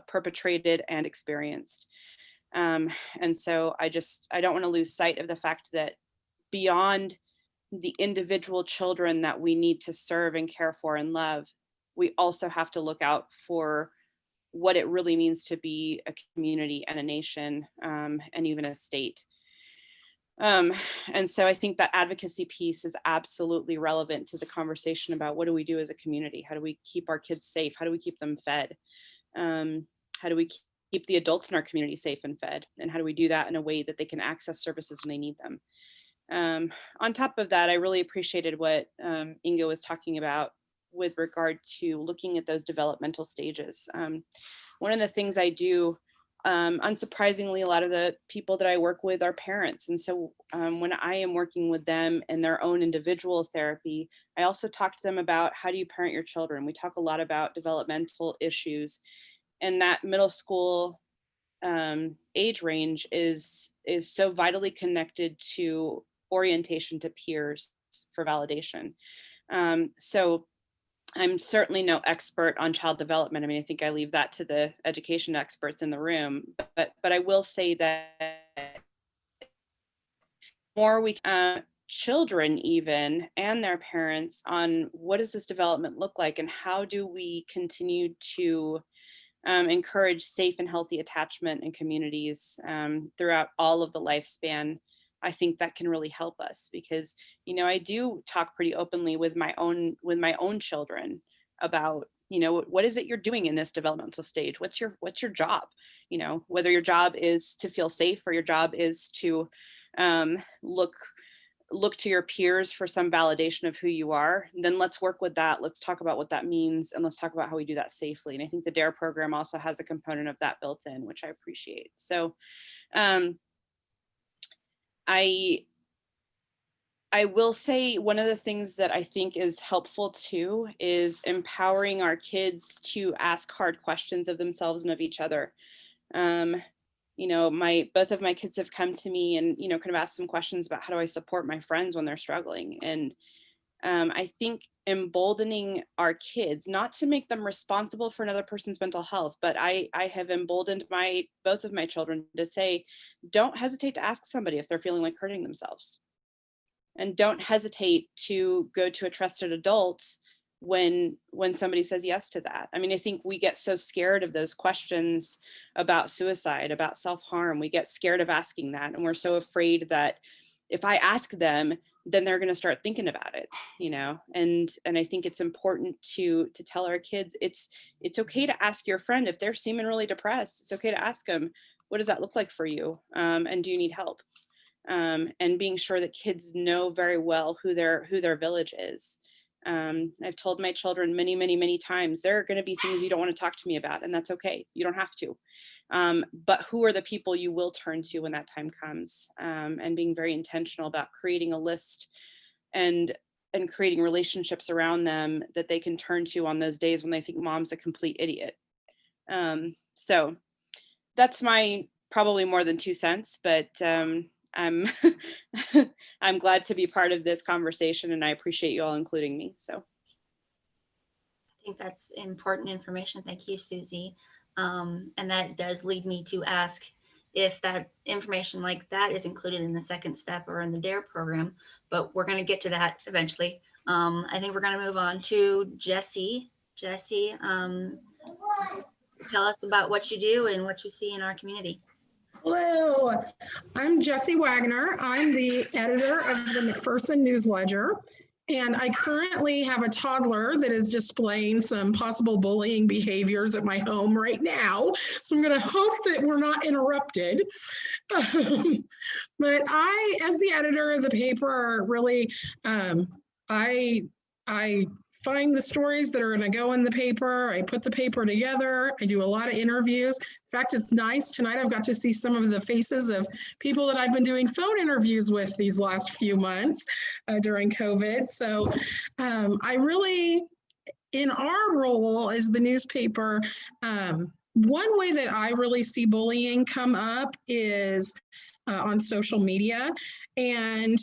perpetrated and experienced. And so I don't want to lose sight of the fact that beyond the individual children that we need to serve and care for and love, we also have to look out for what it really means to be a community and a nation, and even a state. And so I think that advocacy piece is absolutely relevant to the conversation about what do we do as a community? How do we keep our kids safe? How do we keep them fed? How do we keep the adults in our community safe and fed? And how do we do that in a way that they can access services when they need them? On top of that, I really appreciated what Inga was talking about with regard to looking at those developmental stages. One of the things I do, unsurprisingly, a lot of the people that I work with are parents. And so when I am working with them in their own individual therapy, I also talk to them about how do you parent your children? We talk a lot about developmental issues, and that middle school age range is so vitally connected to orientation to peers for validation. So I'm certainly no expert on child development. I mean, I think I leave that to the education experts in the room, but I will say that more we children even and their parents on what does this development look like and how do we continue to encourage safe and healthy attachment in communities throughout all of the lifespan. I think that can really help us because, you know, I do talk pretty openly with my own children about, you know, what is it you're doing in this developmental stage? What's your job? You know, whether your job is to feel safe or your job is to look to your peers for some validation of who you are, then let's work with that. Let's talk about what that means and let's talk about how we do that safely. And I think the DARE program also has a component of that built in, which I appreciate. So I will say one of the things that I think is helpful too is empowering our kids to ask hard questions of themselves and of each other. You know, both of my kids have come to me and, you know, kind of asked some questions about how do I support my friends when they're struggling. And I think emboldening our kids, not to make them responsible for another person's mental health, but I have emboldened both of my children to say, don't hesitate to ask somebody if they're feeling like hurting themselves. And don't hesitate to go to a trusted adult when somebody says yes to that. I mean, I think we get so scared of those questions about suicide, about self-harm. We get scared of asking that. And we're so afraid that if I ask them, then they're going to start thinking about it, you know? And I think it's important to tell our kids, it's okay to ask your friend if they're seeming really depressed. It's okay to ask them, what does that look like for you? And do you need help? And being sure that kids know very well who their village is. I've told my children many, many, many times, there are going to be things you don't want to talk to me about, and that's okay. You don't have to. But who are the people you will turn to when that time comes? And being very intentional about creating a list and creating relationships around them that they can turn to on those days when they think mom's a complete idiot. So that's my probably more than 2 cents, but I'm I'm glad to be part of this conversation and I appreciate you all including me. So I think that's important information. Thank you, Susie. And that does lead me to ask if that information like that is included in the second step or in the DARE program, but we're going to get to that eventually. I think we're going to move on to Jesse. Jesse, tell us about what you do and what you see in our community. Hello, I'm Jessie Wagner. I'm the editor of the McPherson News-Ledger, and I currently have a toddler that is displaying some possible bullying behaviors at my home right now. So I'm going to hope that we're not interrupted. But I, as the editor of the paper, really, I find the stories that are going to go in the paper. I put the paper together. I do a lot of interviews. In fact, it's nice. Tonight I've got to see some of the faces of people that I've been doing phone interviews with these last few months during COVID. So I really, in our role as the newspaper, one way that I really see bullying come up is on social media. And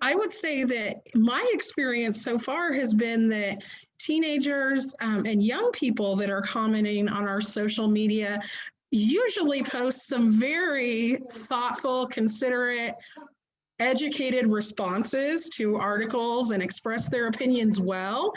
I would say that my experience so far has been that teenagers and young people that are commenting on our social media usually post some very thoughtful, considerate, educated responses to articles and express their opinions well.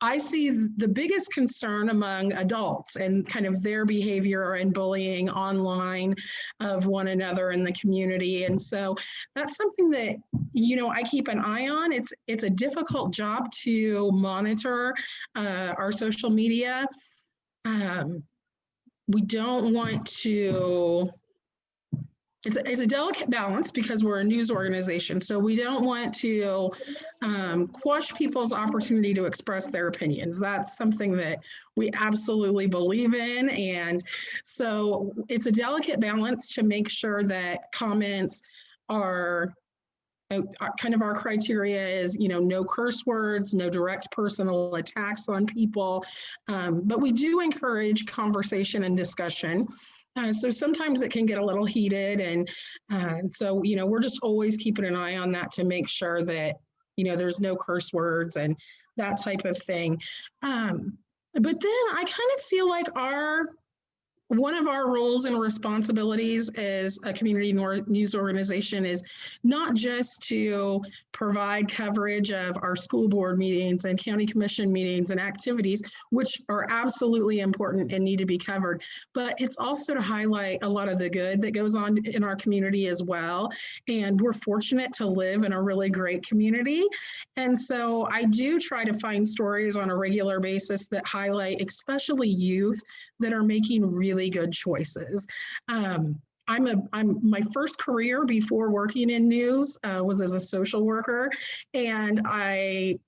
I see the biggest concern among adults and kind of their behavior and bullying online of one another in the community. And so that's something that, you know, I keep an eye on. It's a difficult job to monitor our social media. We don't want to, it's a delicate balance because we're a news organization. So we don't want to quash people's opportunity to express their opinions. That's something that we absolutely believe in. And so it's a delicate balance to make sure that comments are kind of our criteria is, you know, no curse words, no direct personal attacks on people. But we do encourage conversation and discussion. So sometimes it can get a little heated. And so, you know, we're just always keeping an eye on that to make sure that, you know, there's no curse words and that type of thing. But then I kind of feel like one of our roles and responsibilities as a community news organization is not just to provide coverage of our school board meetings and county commission meetings and activities, which are absolutely important and need to be covered, but it's also to highlight a lot of the good that goes on in our community as well. And we're fortunate to live in a really great community. And so I do try to find stories on a regular basis that highlight especially youth that are making really good choices. My first career before working in news was as a social worker, and no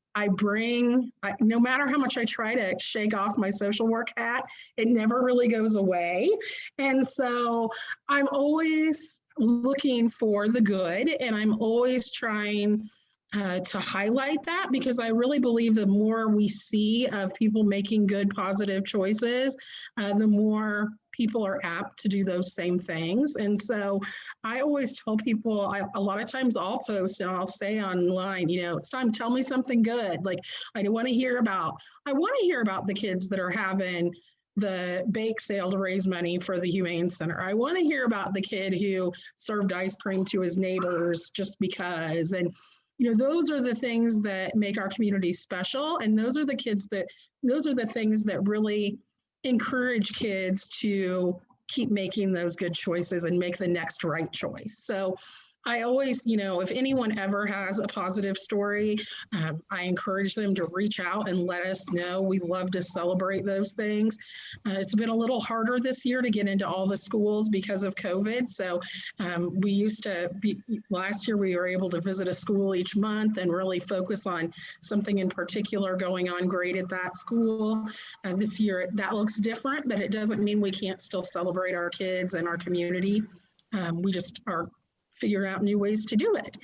matter how much I try to shake off my social work hat, it never really goes away. And so I'm always looking for the good, and I'm always trying to highlight that, because I really believe the more we see of people making good, positive choices, the more people are apt to do those same things. And so I always tell people, a lot of times I'll post and I'll say online, you know, it's time, tell me something good. Like, I want to hear about the kids that are having the bake sale to raise money for the Humane Center. I want to hear about the kid who served ice cream to his neighbors just because. And you know, those are the things that make our community special. And those are the things that really encourage kids to keep making those good choices and make the next right choice. So I always, you know, if anyone ever has a positive story, I encourage them to reach out and let us know. We love to celebrate those things. It's been a little harder this year to get into all the schools because of COVID. So last year we were able to visit a school each month and really focus on something in particular going on great at that school. This year that looks different, but it doesn't mean we can't still celebrate our kids and our community. We just are figure out new ways to do it.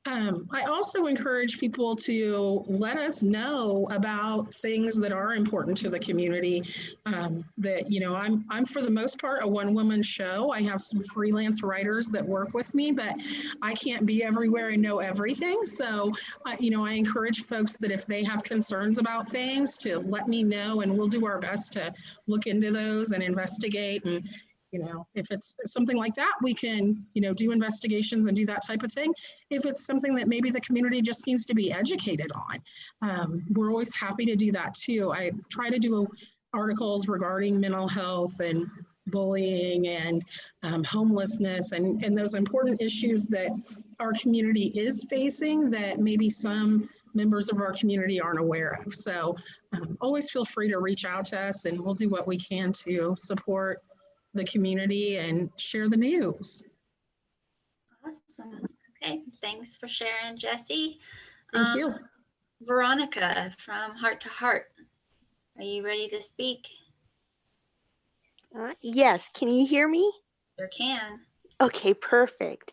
I also encourage people to let us know about things that are important to the community. That, you know, I'm for the most part a one-woman show. I have some freelance writers that work with me, but I can't be everywhere and know everything. So, you know, I encourage folks that if they have concerns about things to let me know, and we'll do our best to look into those and investigate. And If it's something like that, we can, do investigations and do that type of thing. If it's something that maybe the community just needs to be educated on, we're always happy to do that too. I try to do articles regarding mental health and bullying and homelessness and those important issues that our community is facing that maybe some members of our community aren't aware of. So always feel free to reach out to us and we'll do what we can to support the community and share the news. Awesome. Okay, thanks for sharing, Jessie. Thank you. Veronica from Heart to Heart, are you ready to speak? Yes, can you hear me? Sure can. Okay, perfect.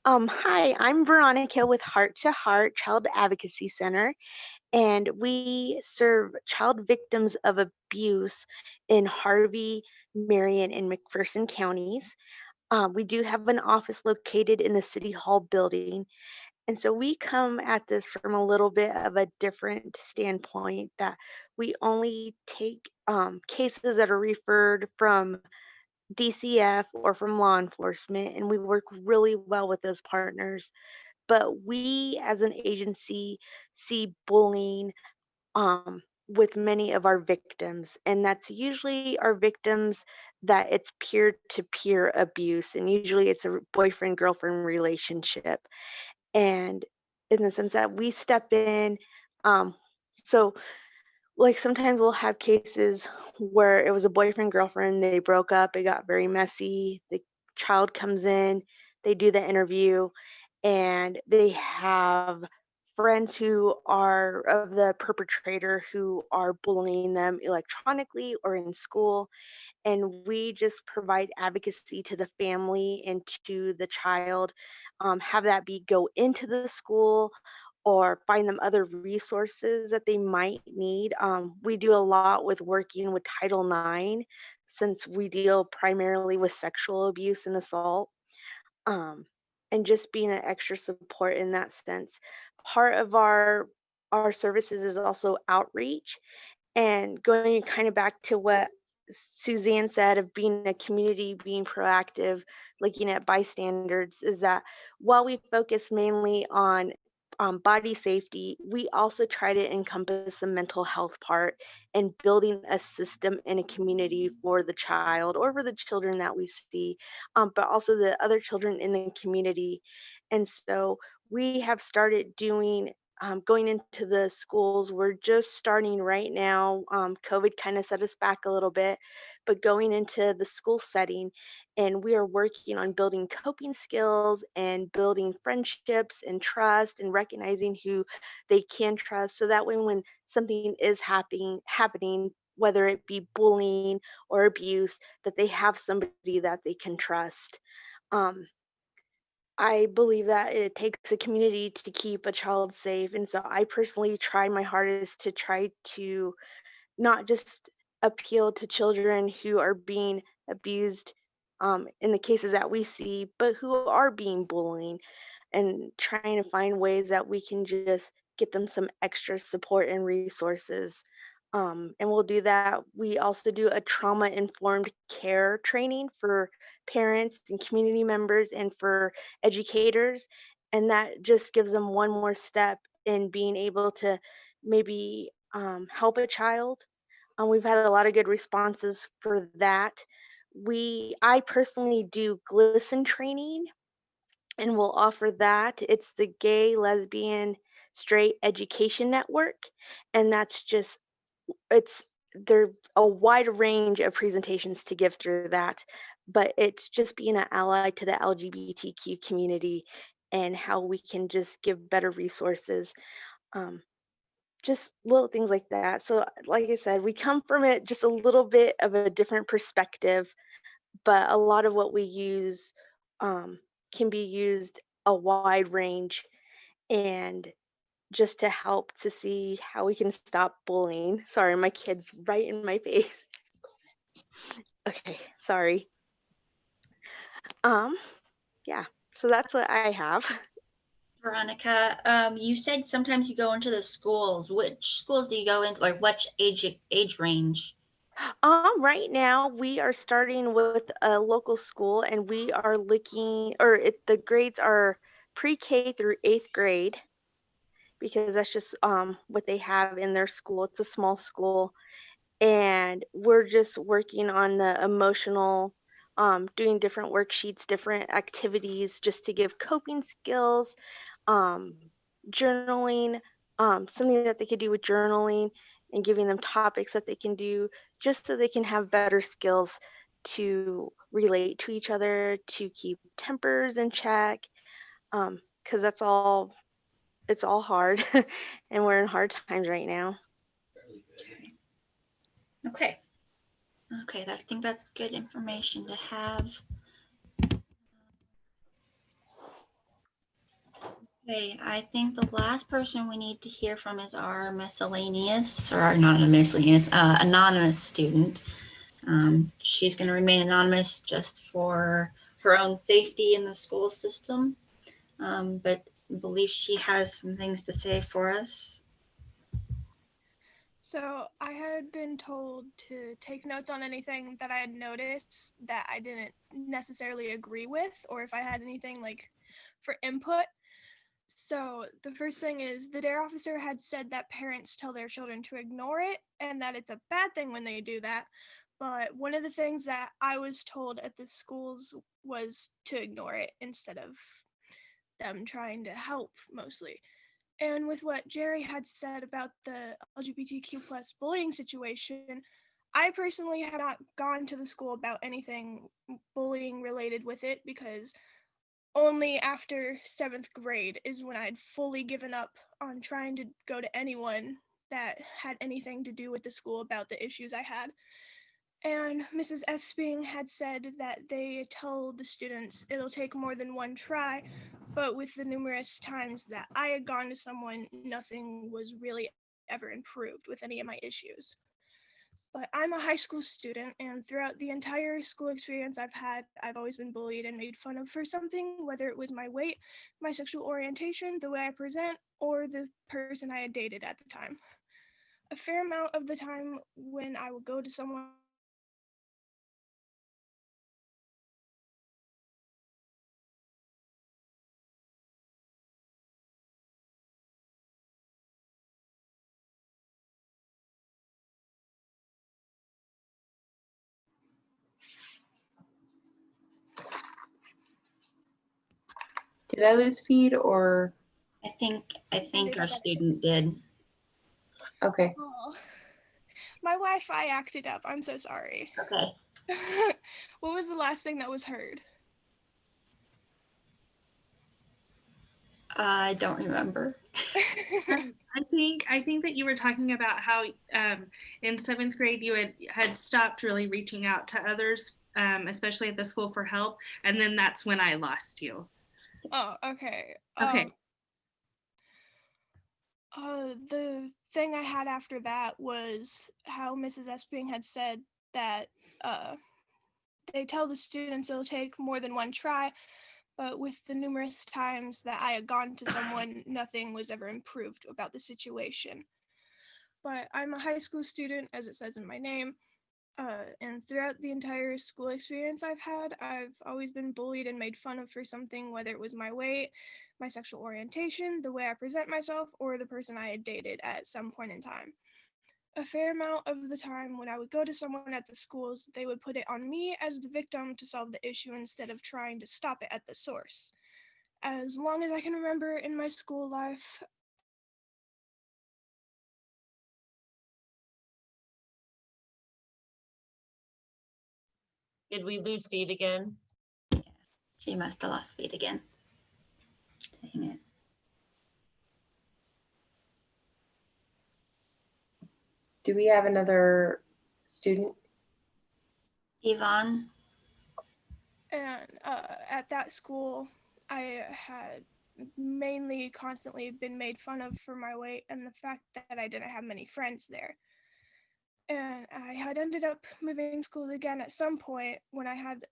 Hi, I'm Veronica with Heart to Heart Child Advocacy Center, and we serve child victims of abuse in Harvey, Marion, and McPherson counties. We do have an office located in the City Hall building, and so we come at this from a little bit of a different standpoint that we only take cases that are referred from DCF or from law enforcement, and we work really well with those partners. But we, as an agency, see bullying with many of our victims, and that's usually our victims that it's peer-to-peer abuse, and usually it's a boyfriend-girlfriend relationship. And in the sense that we step in, so like sometimes we'll have cases where it was a boyfriend girlfriend, they broke up, it got very messy, the child comes in, they do the interview, and they have friends who are of the perpetrator who are bullying them electronically or in school, and we just provide advocacy to the family and to the child, have that be go into the school or find them other resources that they might need. We do a lot with working with Title IX since we deal primarily with sexual abuse and assault, um, and just being an extra support in that sense. Part of our services is also outreach, and going kind of back to what Suzanne said of being a community, being proactive, looking at bystanders, is that while we focus mainly on body safety, we also try to encompass the mental health part and building a system in a community for the child or for the children that we see, but also the other children in the community. And so we have started doing going into the schools. We're just starting right now. COVID kind of set us back a little bit, but going into the school setting, and we are working on building coping skills and building friendships and trust and recognizing who they can trust. So that way, when something is happening, whether it be bullying or abuse, that they have somebody that they can trust. Um, I believe that it takes a community to keep a child safe. And so I personally try my hardest to try to not just appeal to children who are being abused in the cases that we see, but who are being bullied, and trying to find ways that we can just get them some extra support and resources. And we'll do that. We also do a trauma informed care training for parents and community members and for educators. And that just gives them one more step in being able to maybe help a child. We've had a lot of good responses for that. I personally do GLISTEN training and we'll offer that. It's the Gay, Lesbian, Straight Education Network, and that's just it's there's a wide range of presentations to give through that, but it's just being an ally to the LGBTQ community and how we can just give better resources. Um, just little things like that. So, like I said, we come from it just a little bit of a different perspective, but a lot of what we use um, can be used a wide range and just to help to see how we can stop bullying. Sorry, my kid's right in my face. Okay, sorry. Um, yeah, so that's what I have. Veronica, you said sometimes you go into the schools. Which schools do you go into? Like which age range Right now we are starting with a local school, and we are looking, the grades are pre-K through 8th grade because that's just what they have in their school. It's a small school, and we're just working on the emotional, doing different worksheets, different activities, just to give coping skills, um, journaling, something that they could do with journaling, and giving them topics that they can do just so they can have better skills to relate to each other, to keep tempers in check, because it's all hard, and we're in hard times right now. Okay. Okay, I think that's good information to have. Okay, I think the last person we need to hear from is our miscellaneous, or not a miscellaneous, anonymous student. She's going to remain anonymous just for her own safety in the school system, but I believe she has some things to say for us. So I had been told to take notes on anything that I had noticed that I didn't necessarily agree with, or if I had anything like for input. So the first thing is the dare officer had said that parents tell their children to ignore it and that it's a bad thing when they do that. But one of the things that I was told at the schools was to ignore it instead of them trying to help mostly. And with what Jerry had said about the LGBTQ plus bullying situation, I personally have not gone to the school about anything bullying related with it because only after 7th grade is when I'd fully given up on trying to go to anyone that had anything to do with the school about the issues I had. And Mrs. Esping had said that they tell the students it'll take more than one try, but with the numerous times that I had gone to someone, nothing was really ever improved with any of my issues. But I'm a high school student, and throughout the entire school experience I've had, I've always been bullied and made fun of for something, whether it was my weight, my sexual orientation, the way I present, or the person I had dated at the time. A fair amount of the time when I would go to someone Did I lose feed or? I think our student did. Okay. Oh, my Wi-Fi acted up. I'm so sorry. Okay. What was the last thing that was heard? I don't remember. I think that you were talking about how in 7th grade you had stopped really reaching out to others, especially at the school for help, and then that's when I lost you. Oh, okay. Okay. The thing I had after that was how Mrs. Esping had said that they tell the students it'll take more than one try, but with the numerous times that I had gone to someone, nothing was ever improved about the situation. But I'm a high school student, as it says in my name, and throughout the entire school experience I've had, I've always been bullied and made fun of for something, whether it was my weight, my sexual orientation, the way I present myself, or the person I had dated at some point in time. A fair amount of the time when I would go to someone at the schools, they would put it on me as the victim to solve the issue instead of trying to stop it at the source. As long as I can remember in my school life, Did we lose feed again? She must have lost feed again. Dang it. Do we have another student? Yvonne? and at that school, I had mainly constantly been made fun of for my weight and the fact that I didn't have many friends there. And I had ended up moving schools again at some point when I had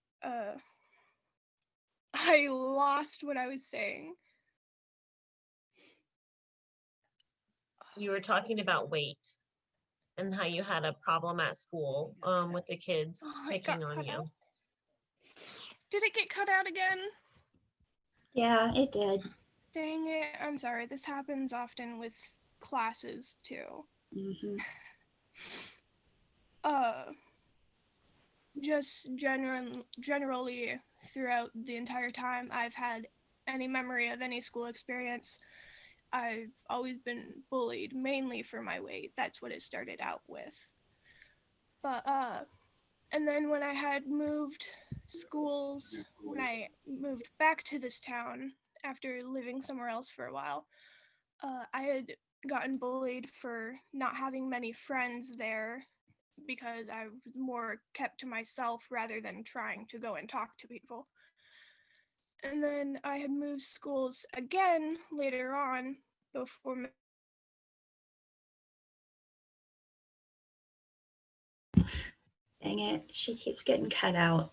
I lost what I was saying. You were talking about weight. and how you had a problem at school with the kids Oh, it picking got on cut you. out. Did it get cut out again? Yeah, it did. Dang it. I'm sorry. This happens often with classes too. Hmm. Just generally throughout the entire time I've had any memory of any school experience, I've always been bullied, mainly for my weight. That's what it started out with. But and then when I had moved schools, when I moved back to this town after living somewhere else for a while, I had gotten bullied for not having many friends there because I was more kept to myself rather than trying to go and talk to people. And then I had moved schools again later on before. Dang it, she keeps getting cut out.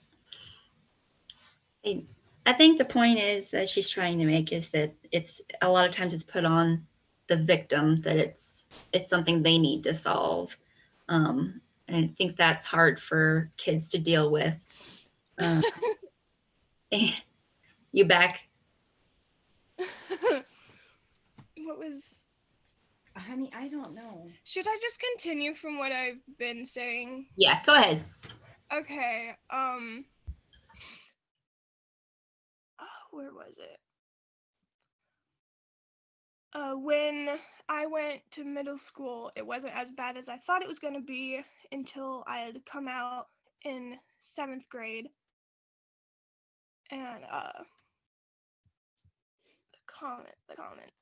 I think the point is that she's trying to make is that it's a lot of times it's put on the victim that it's something they need to solve, and I think that's hard for kids to deal with. You back? What was? Honey, I don't know. Should I just continue from what I've been saying? Yeah, go ahead. Okay. Where was it? When I went to middle school, it wasn't as bad as I thought it was going to be until I had come out in 7th grade. And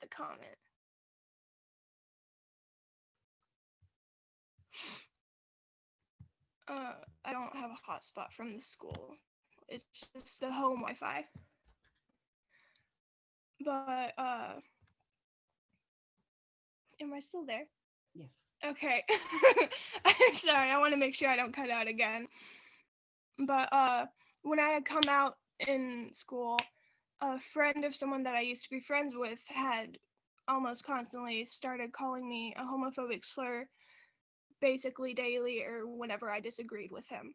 the comment. I don't have a hotspot from the school. It's just the home Wi-Fi. But am I still there? Yes. Okay. Sorry, I want to make sure I don't cut out again. But when I had come out in school, a friend of someone that I used to be friends with had almost constantly started calling me a homophobic slur basically daily or whenever I disagreed with him.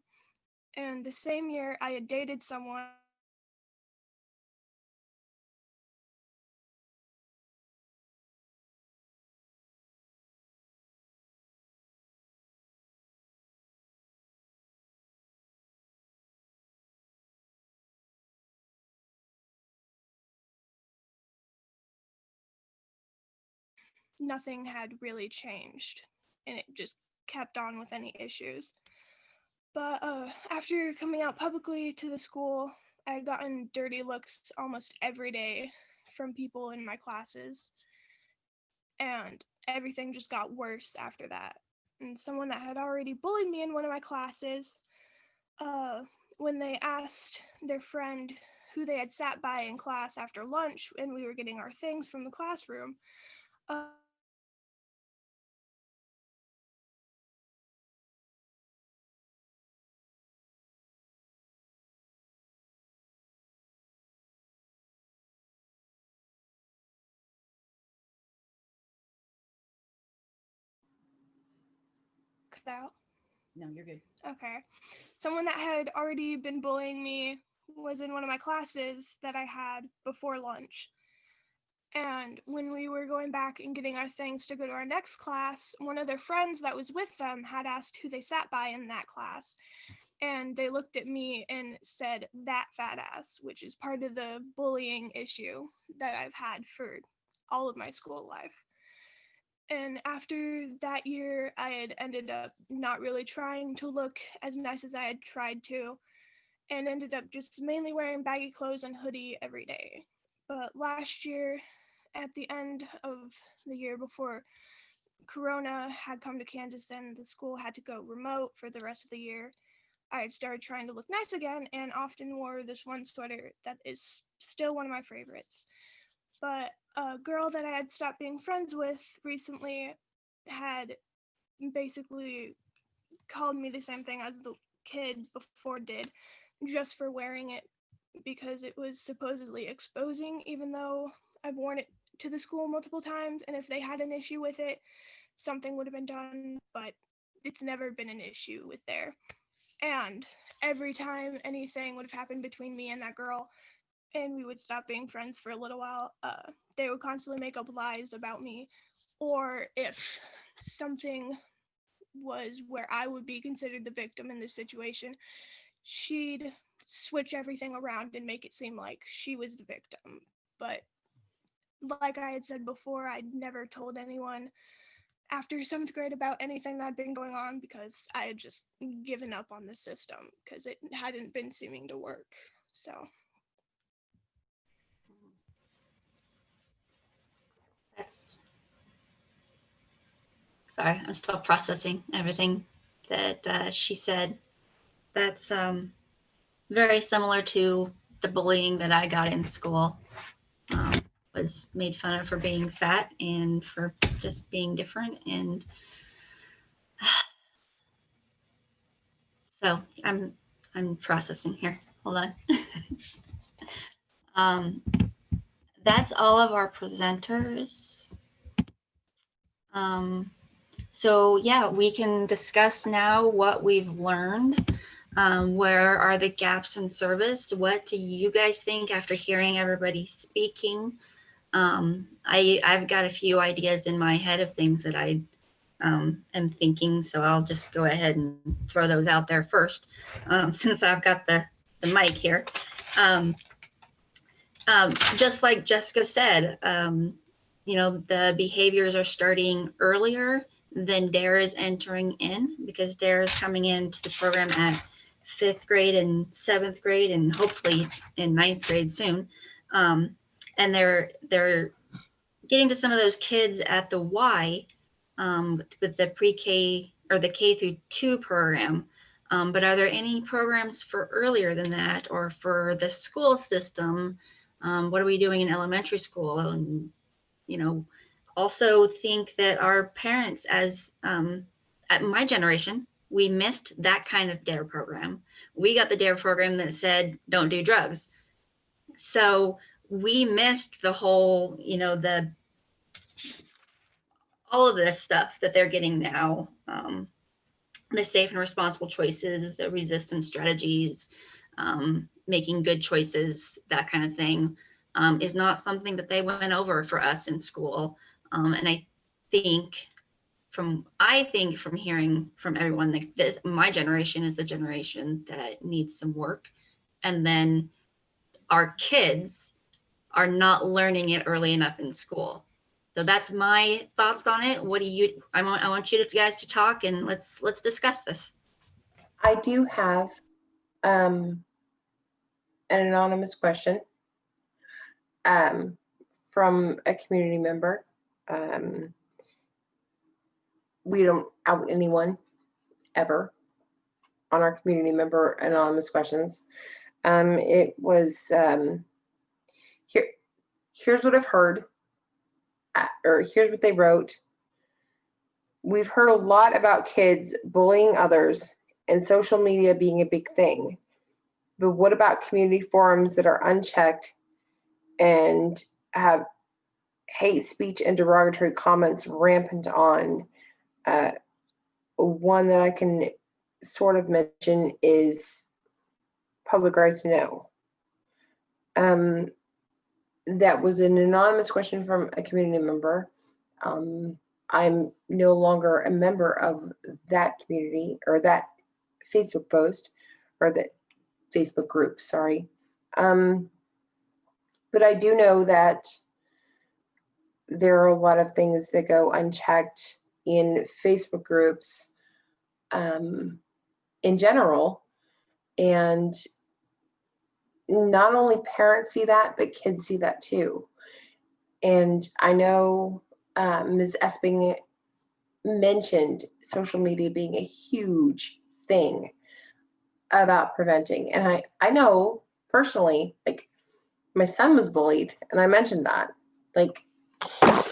And the same year I had dated someone nothing had really changed, and it just kept on with any issues. But after coming out publicly to the school, I had gotten dirty looks almost every day from people in my classes, and everything just got worse after that. And someone that had already bullied me in one of my classes, when they asked their friend who they had sat by in class after lunch and we were getting our things from the classroom, cut out. No, you're good. Okay. Someone that had already been bullying me was in one of my classes that I had before lunch. And when we were going back and getting our things to go to our next class, one of their friends that was with them had asked who they sat by in that class. And they looked at me and said, "That fat ass," which is part of the bullying issue that I've had for all of my school life. And after that year, I had ended up not really trying to look as nice as I had tried to, and ended up just mainly wearing baggy clothes and hoodie every day. But last year, at the end of the year before Corona had come to Kansas and the school had to go remote for the rest of the year, I had started trying to look nice again and often wore this one sweater that is still one of my favorites. But a girl that I had stopped being friends with recently had basically called me the same thing as the kid before did, just for wearing it because it was supposedly exposing, even though I've worn it to the school multiple times, and if they had an issue with it, something would have been done, but it's never been an issue with there. And every time anything would have happened between me and that girl, and we would stop being friends for a little while, they would constantly make up lies about me. Or if something was where I would be considered the victim in this situation, she'd switch everything around and make it seem like she was the victim. But like I had said before, I'd never told anyone after 7th grade about anything that had been going on because I had just given up on the system because it hadn't been seeming to work. So That's, sorry, I'm still processing everything that she said. That's very similar to the bullying that I got in school. Was made fun of for being fat and for just being different. And so I'm processing here. Hold on. That's all of our presenters. So yeah, we can discuss now what we've learned. Where are the gaps in service? What do you guys think after hearing everybody speaking? I've got a few ideas in my head of things that I am thinking, so I'll just go ahead and throw those out there first, since I've got the mic here. Just like Jessica said, you know, the behaviors are starting earlier than DARE is entering in, because DARE is coming into the program at 5th grade and 7th grade, and hopefully in 9th grade soon. And they're getting to some of those kids at the Y with the pre-K or the K through 2 program. But are there any programs for earlier than that, or for the school system? What are we doing in elementary school? And, you know, also think that our parents, as at my generation, we missed that kind of DARE program. We got the DARE program that said, don't do drugs. So we missed the whole, you know, all of this stuff that they're getting now. The safe and responsible choices, the resistance strategies, making good choices, that kind of thing, is not something that they went over for us in school. And I think from hearing from everyone, like this, my generation is the generation that needs some work. And then our kids are not learning it early enough in school. So that's my thoughts on it. What do you, I want you guys to talk, and let's discuss this. I do have an anonymous question from a community member. We don't out anyone ever on our community member anonymous questions. It was here's what I've heard, or here's what they wrote. We've heard a lot about kids bullying others and social media being a big thing. But what about community forums that are unchecked and have hate speech and derogatory comments rampant on? One that I can sort of mention is public right to know. That was an anonymous question from a community member. I'm no longer a member of that community or that Facebook post or that Facebook group, sorry. But I do know that there are a lot of things that go unchecked in Facebook groups in general. And not only parents see that, but kids see that too. And I know Ms. Esping mentioned social media being a huge thing about preventing. And I know personally, like, my son was bullied, and I mentioned that. Like, oh,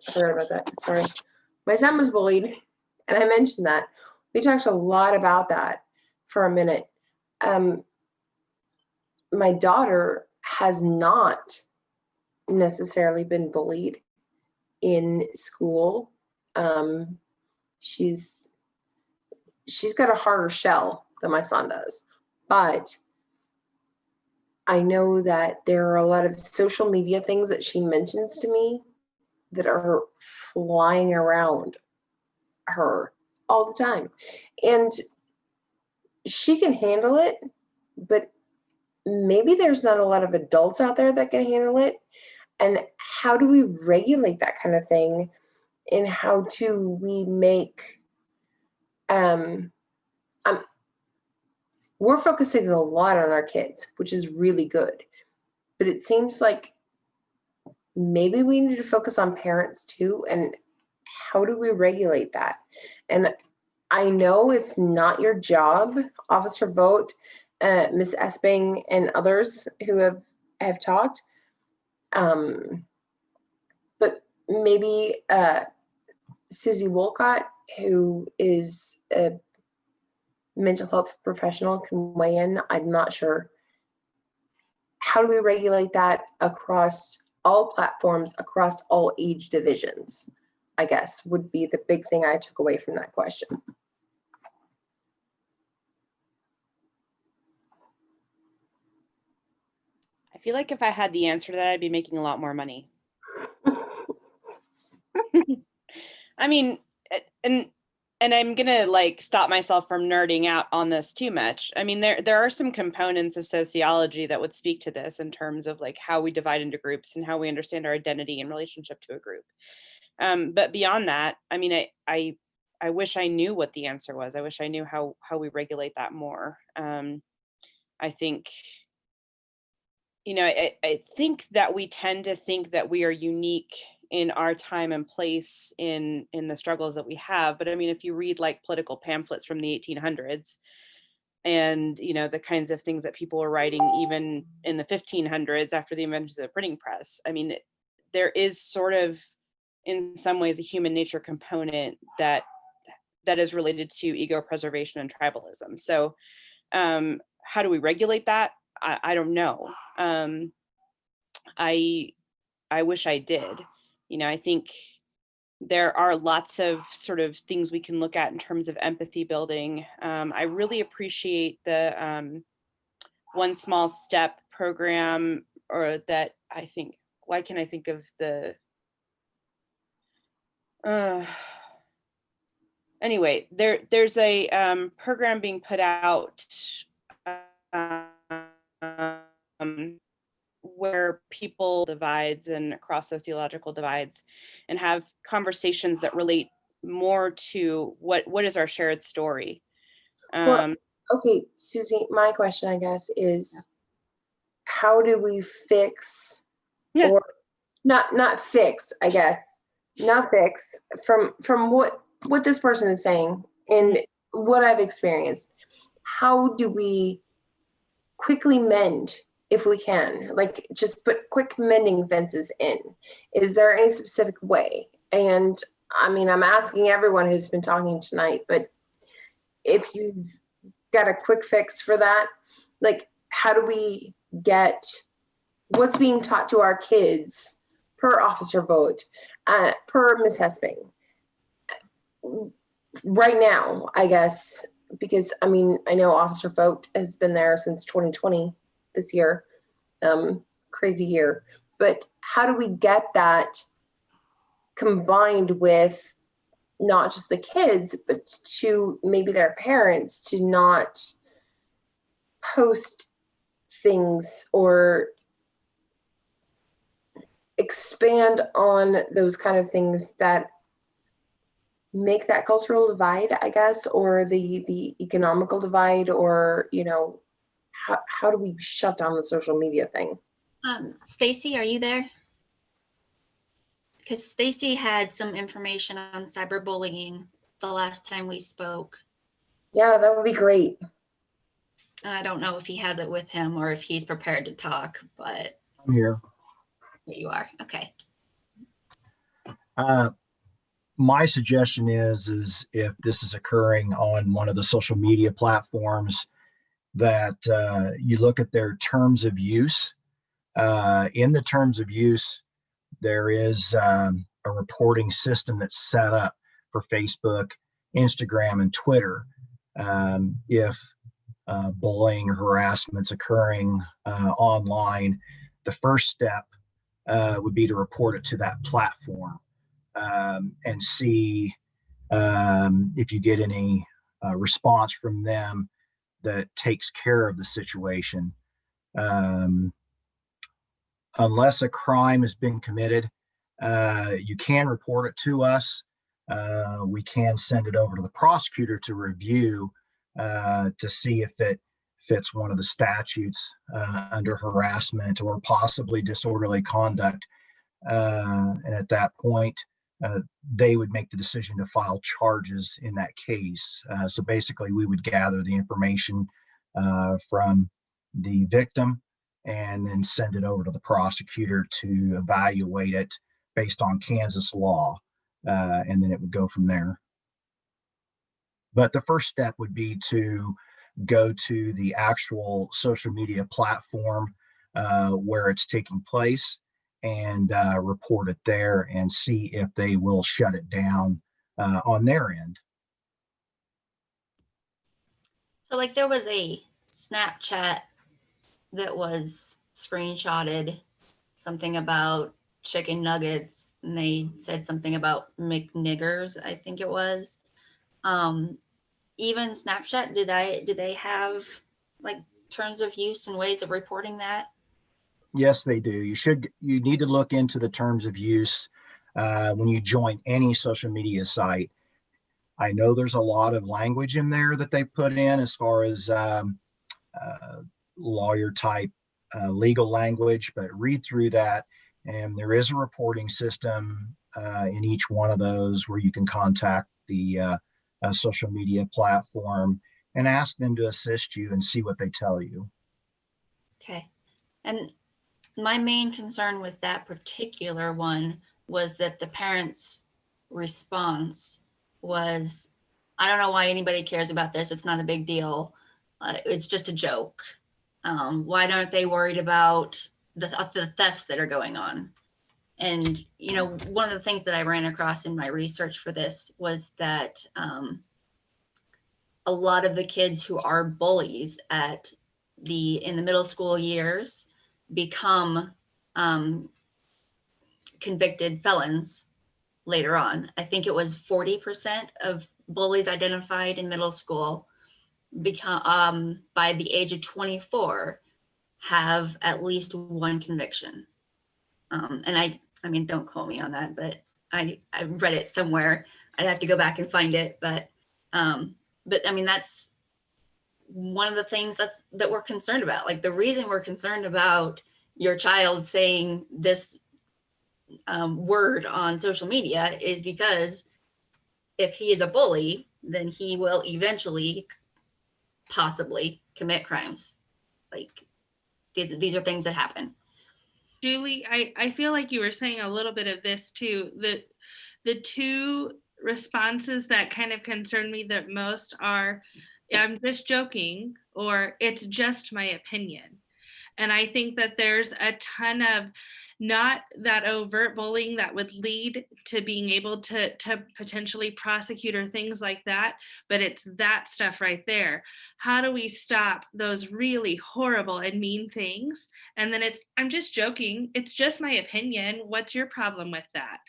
I forgot about that. Sorry. My son was bullied, and I mentioned that. We talked a lot about that for a minute. My daughter has not necessarily been bullied in school. She's she's got a harder shell than my son does. But I know that there are a lot of social media things that she mentions to me that are flying around her all the time. And she can handle it, but maybe there's not a lot of adults out there that can handle it. And how do we regulate that kind of thing? And how do we make we're focusing a lot on our kids, which is really good. But it seems like maybe we need to focus on parents too. And how do we regulate that? And I know it's not your job, Officer Vogt, Ms. Esping, and others who have talked. But maybe Susie Wolcott, who is a mental health professional, can weigh in. I'm not sure. How do we regulate that across all platforms, across all age divisions, I guess, would be the big thing I took away from that question. I feel like if I had the answer to that, I'd be making a lot more money. I mean, and I'm gonna like stop myself from nerding out on this too much. I mean, there are some components of sociology that would speak to this in terms of like how we divide into groups and how we understand our identity in relationship to a group. But beyond that, I mean, I wish I knew what the answer was. I wish I knew how we regulate that more. I think, I think that we tend to think that we are unique in our time and place in the struggles that we have. But I mean, if you read like political pamphlets from the 1800s and, the kinds of things that people were writing even in the 1500s after the invention of the printing press, I mean, there is sort of, in some ways, a human nature component that is related to ego preservation and tribalism. So how do we regulate that? I don't know. I wish I did. I think there are lots of sort of things we can look at in terms of empathy building. I really appreciate the One Small Step program, or that I think, why can I think of the, anyway, there's a program being put out where people divides and across sociological divides and have conversations that relate more to what is our shared story. Well, okay, Susie, my question, I guess, is how do we fix, or not fix, I guess, not fix from what this person is saying and what I've experienced. How do we quickly mend if we can, like just put quick mending fences in? Is there any specific way? And I mean, I'm asking everyone who's been talking tonight, but if you've got a quick fix for that, like how do we get what's being taught to our kids per Officer Vogt, per Ms. Hesping right now, I guess, because I mean, I know Officer Vogt has been there since 2020 this year, crazy year, but how do we get that combined with not just the kids, but to maybe their parents to not post things or expand on those kind of things that make that cultural divide, I guess, or the economical divide, or how do we shut down the social media thing? Stacy, are you there? Because Stacy had some information on cyberbullying the last time we spoke. Yeah, that would be great. I don't know if he has it with him or if he's prepared to talk, but I'm here. There you are. Okay. My suggestion is if this is occurring on one of the social media platforms, that you look at their terms of use. In the terms of use, there is a reporting system that's set up for Facebook, Instagram, and Twitter If bullying or harassment's occurring online, the first step would be to report it to that platform and see if you get any response from them that takes care of the situation. Um, Unless a crime has been committed, you can report it to us. We can send it over to the prosecutor to review to see if it fits one of the statutes under harassment or possibly disorderly conduct. And at that point, they would make the decision to file charges in that case. So basically, we would gather the information from the victim and then send it over to the prosecutor to evaluate it based on Kansas law. And then it would go from there. But the first step would be to go to the actual social media platform where it's taking place and report it there and see if they will shut it down on their end. So like there was a Snapchat that was screenshotted, something about chicken nuggets, and they said something about McNiggers, I think it was. Even Snapchat, do they have like terms of use and ways of reporting that? Yes, they do. You need to look into the terms of use when you join any social media site. I know there's a lot of language in there that they put in as far as lawyer type legal language, but read through that. And there is a reporting system in each one of those where you can contact the social media platform and ask them to assist you and see what they tell you. Okay. And my main concern with that particular one was that the parents' response was, I don't know why anybody cares about this. It's not a big deal. It's just a joke. Why aren't they worried about the thefts that are going on? And, you know, one of the things that I ran across in my research for this was that a lot of the kids who are bullies in the middle school years become convicted felons later on. I think it was 40% of bullies identified in middle school become by the age of 24 have at least one conviction. And I mean, don't quote me on that, but I read it somewhere. I'd have to go back and find it, but I mean, that's one of the things that we're concerned about. Like the reason we're concerned about your child saying this word on social media is because if he is a bully, then he will eventually possibly commit crimes. Like these are things that happen. Julie, I feel like you were saying a little bit of this too. The two responses that kind of concern me the most are, I'm just joking, or it's just my opinion. And I think that there's a ton of not that overt bullying that would lead to being able to potentially prosecute or things like that, but it's that stuff right there. How do we stop those really horrible and mean things? And then it's, I'm just joking, it's just my opinion. What's your problem with that?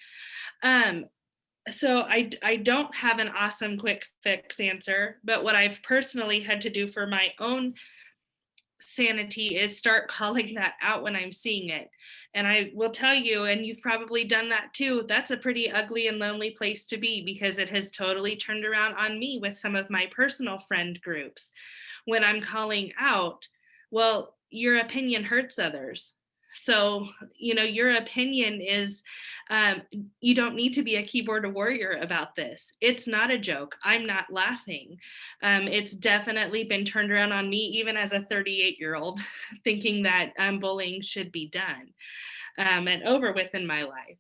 So I don't have an awesome quick fix answer, but what I've personally had to do for my own sanity is start calling that out when I'm seeing it. And I will tell you, and you've probably done that too, that's a pretty ugly and lonely place to be, because it has totally turned around on me with some of my personal friend groups. When I'm calling out, well, your opinion hurts others. So, you know, your opinion is, you don't need to be a keyboard warrior about this. It's not a joke. I'm not laughing. It's definitely been turned around on me, even as a 38-year-old, thinking that bullying should be done and over with in my life.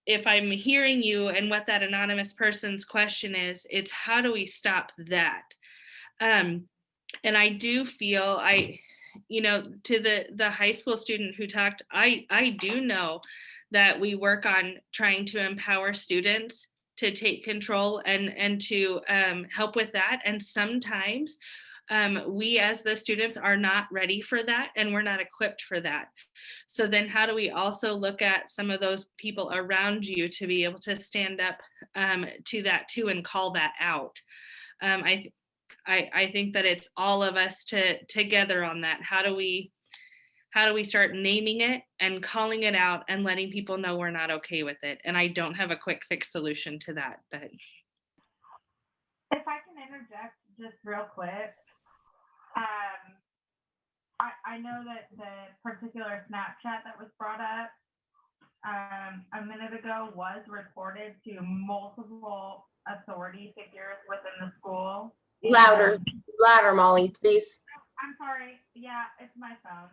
If I'm hearing you and what that anonymous person's question is, it's how do we stop that? And I do feel you know, to the high school student who talked, I do know that we work on trying to empower students take control and to help with that. And sometimes we as the students are not ready for that, and we're not equipped for that. So then how do we also look at some of those people around you to be able to stand up to that too and call that out? I think that it's all of us together on that. How do we start naming it and calling it out and letting people know we're not okay with it? And I don't have a quick fix solution to that, but. If I can interject just real quick, I know that the particular Snapchat that was brought up a minute ago was reported to multiple authority figures within the school. Louder, Molly, please. I'm sorry. Yeah, it's my phone.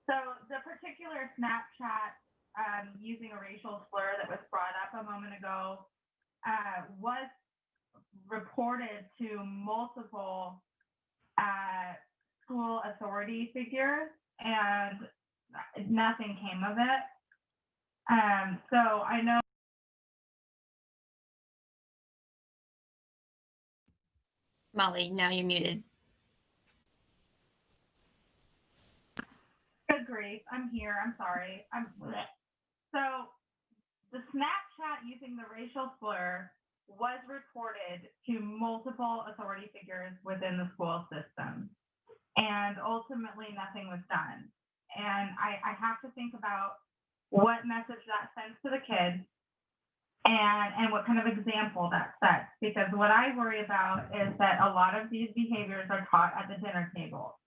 So the particular Snapchat using a racial slur that was brought up a moment ago was reported to multiple school authority figures, and nothing came of it. So I know. Molly, now you're muted. Good grief, I'm here. I'm sorry. So the Snapchat using the racial slur was reported to multiple authority figures within the school system, and ultimately nothing was done. And I have to think about what message that sends to the kids and what kind of example that sets, because what I worry about is that a lot of these behaviors are taught at the dinner table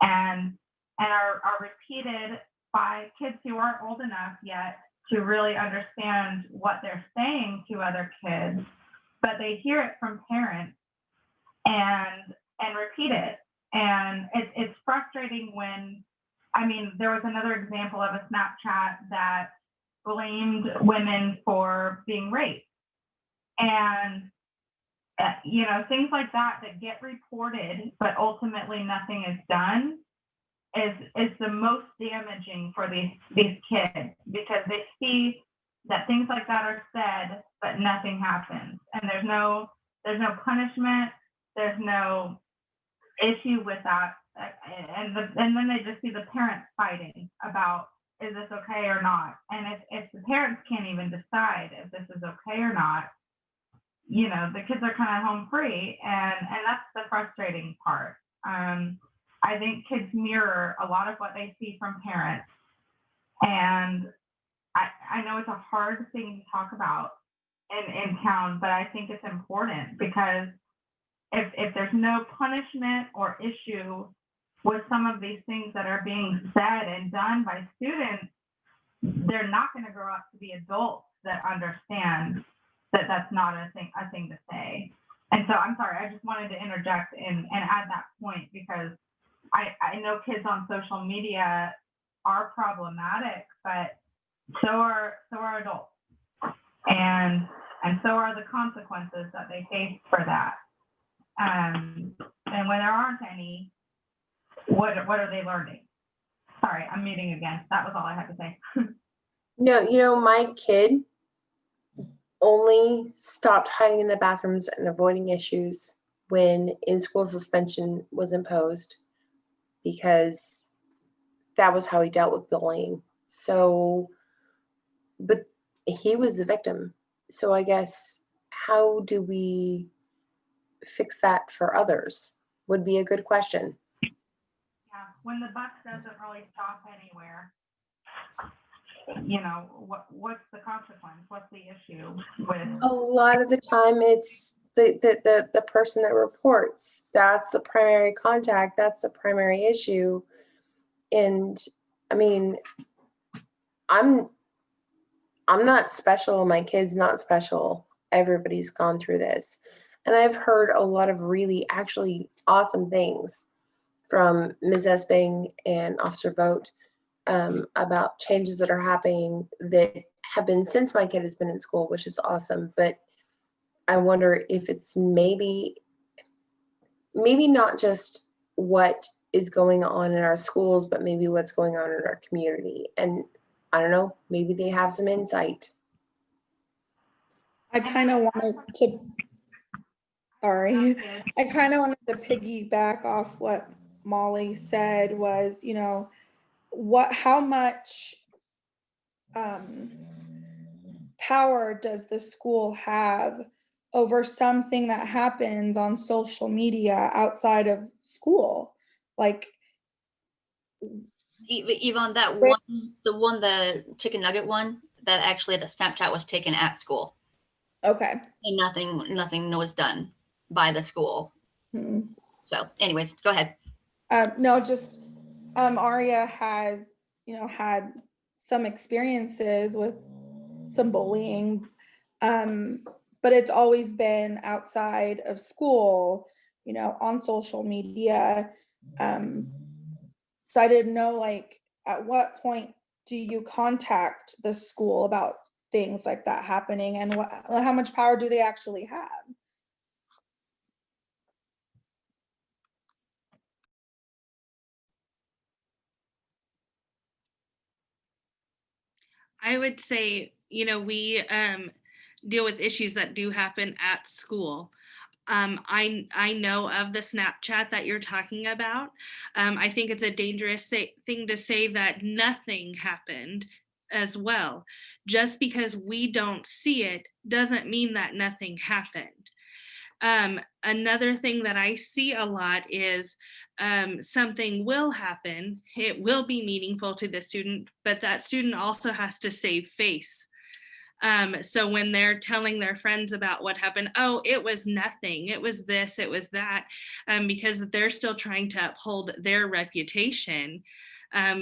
and are repeated by kids who aren't old enough yet to really understand what they're saying to other kids, but they hear it from parents and repeat it. And it's frustrating when, I mean, there was another example of a Snapchat that blamed women for being raped. And, you know, things like that get reported, but ultimately nothing is done is the most damaging for these kids, because they see that things like that are said, but nothing happens. And there's no punishment, there's no issue with that. And then they just see the parents fighting about, is this okay or not? And if the parents can't even decide if this is okay or not, you know, the kids are kind of home free, and that's the frustrating part. I think kids mirror a lot of what they see from parents, and I know it's a hard thing to talk about in town, but I think it's important, because if there's no punishment or issue with some of these things that are being said and done by students, they're not going to grow up to be adults that understand that that's not a thing to say. And so I'm sorry, I just wanted to interject and add that point, because I know kids on social media are problematic, but so are adults, and so are the consequences that they face for that. And when there aren't any, what are they learning? Sorry, I'm muting again. That was all I had to say. No, you know, my kid only stopped hiding in the bathrooms and avoiding issues when in-school suspension was imposed, because that was how he dealt with bullying. So, but he was the victim. So I guess, how do we fix that for others would be a good question. Yeah, when the buck doesn't really stop anywhere, you know, what's the consequence? What's the issue with? A lot of the time it's the person that reports. That's the primary contact. That's the primary issue. And I mean, I'm not special. My kid's not special. Everybody's gone through this. And I've heard a lot of really actually awesome things from Ms. Esping and Officer Vogt about changes that are happening that have been since my kid has been in school, which is awesome. But I wonder if it's maybe not just what is going on in our schools, but maybe what's going on in our community. And I don't know, maybe they have some insight. I kind of wanted to, sorry, I kind of wanted to piggyback off what Molly said was, you know, how much power does the school have over something that happens on social media outside of school? Like, Yvonne, the chicken nugget one, that actually the Snapchat was taken at school. Okay. And nothing was done by the school. So anyways, go ahead. No, just Aria has, you know, had some experiences with some bullying, but it's always been outside of school, you know, on social media. So I didn't know, like, at what point do you contact the school about things like that happening, and how much power do they actually have? I would say, you know, we deal with issues that do happen at school. I know of the Snapchat that you're talking about. I think it's a dangerous thing to say that nothing happened as well. Just because we don't see it doesn't mean that nothing happened. Another thing that I see a lot is something will happen. It will be meaningful to the student, but that student also has to save face. So when they're telling their friends about what happened, oh, it was nothing, it was this, it was that, because they're still trying to uphold their reputation,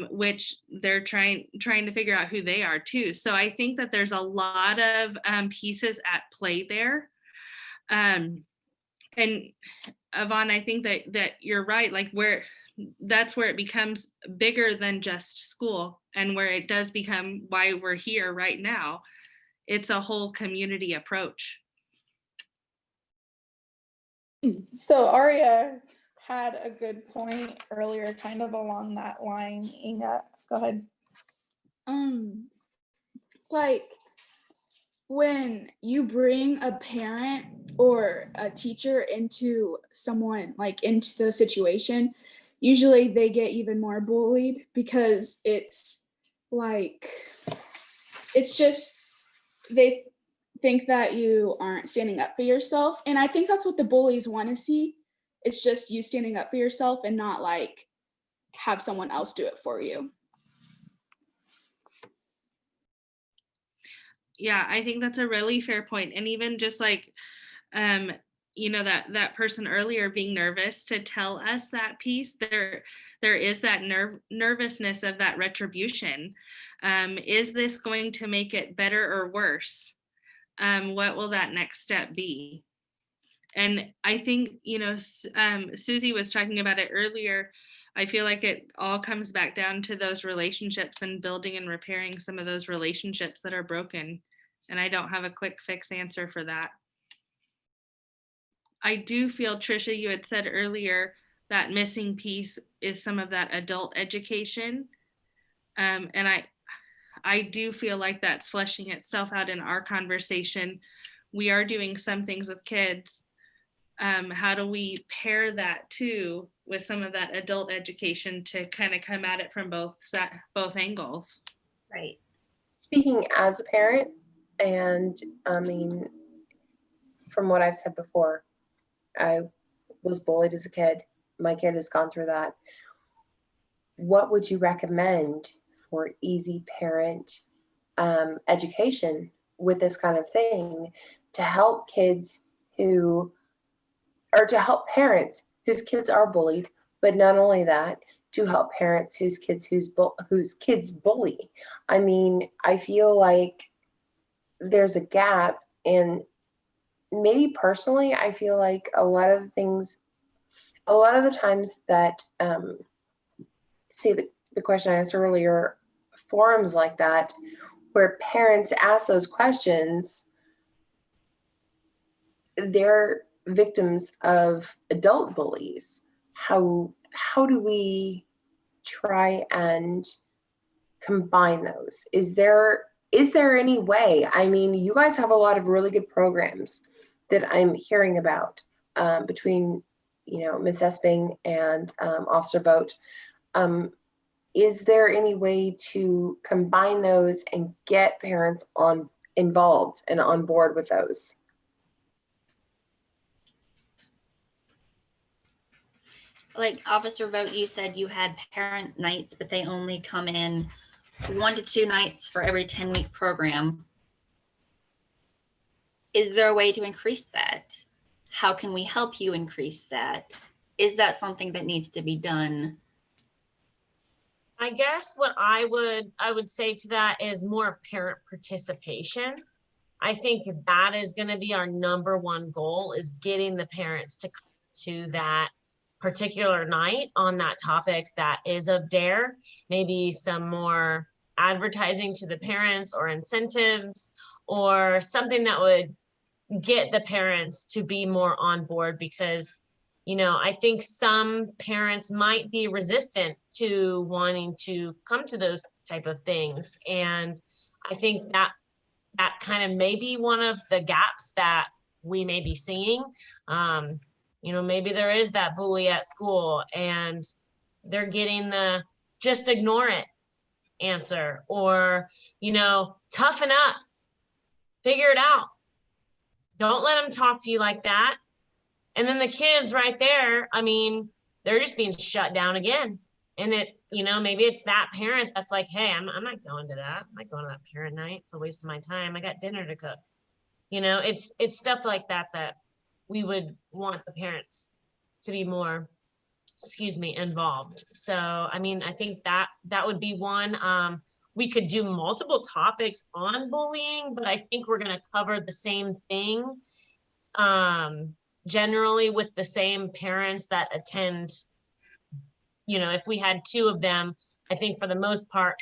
which they're trying to figure out who they are too. So I think that there's a lot of pieces at play there. And Yvonne, I think that you're right, like that's where it becomes bigger than just school, and where it does become why we're here right now. It's a whole community approach. So Aria had a good point earlier, kind of along that line. Inga, go ahead. Like when you bring a parent or a teacher into the situation, usually they get even more bullied, because it's just, they think that you aren't standing up for yourself. And I think that's what the bullies want to see. It's just you standing up for yourself and not like have someone else do it for you. Yeah, I think that's a really fair point. And even just like, you know, that person earlier being nervous to tell us that piece, there is that nervousness of that retribution. Is this going to make it better or worse? What will that next step be? And I think, you know, Susie was talking about it earlier. I feel like it all comes back down to those relationships and building and repairing some of those relationships that are broken. And I don't have a quick fix answer for that. I do feel, Trisha, you had said earlier that missing piece is some of that adult education. And I do feel like that's fleshing itself out in our conversation. We are doing some things with kids. How do we pair that too with some of that adult education to kind of come at it from both angles? Right. Speaking as a parent, and I mean, from what I've said before, I was bullied as a kid. My kid has gone through that. What would you recommend for easy parent education with this kind of thing to help kids to help parents whose kids are bullied, but not only that, to help parents whose kids bully? I mean, I feel like there's a gap, and maybe personally, I feel like a lot of the times that, see the question I asked earlier, forums like that, where parents ask those questions, they're victims of adult bullies. How do we try and combine those? Is there is there any way, I mean, you guys have a lot of really good programs that I'm hearing about between, Ms. Esping and Officer Vogt. Is there any way to combine those and get parents involved and on board with those? Like Officer Vogt, you said you had parent nights, but they only come in 1 to 2 nights for every 10-week program. Is there a way to increase that? How can we help you increase that? Is that something that needs to be done? I guess what I would say to that is more parent participation. I think that is going to be our number one goal, is getting the parents to come to that particular night on that topic that is of DARE. Maybe some more advertising to the parents or incentives or something that would get the parents to be more on board, because I think some parents might be resistant to wanting to come to those type of things. And I think that kind of may be one of the gaps that we may be seeing. Maybe there is that bully at school and they're getting the just ignore it answer, or, toughen up, figure it out. Don't let them talk to you like that. And then the kids right there, I mean, they're just being shut down again. And maybe it's that parent that's like, hey, I'm not going to that. I'm not going to that parent night. It's a waste of my time. I got dinner to cook. It's stuff like that we would want the parents to be more, involved. So, I mean, I think that would be one. We could do multiple topics on bullying, but I think we're going to cover the same thing. Generally with the same parents that attend, if we had 2 of them, I think for the most part,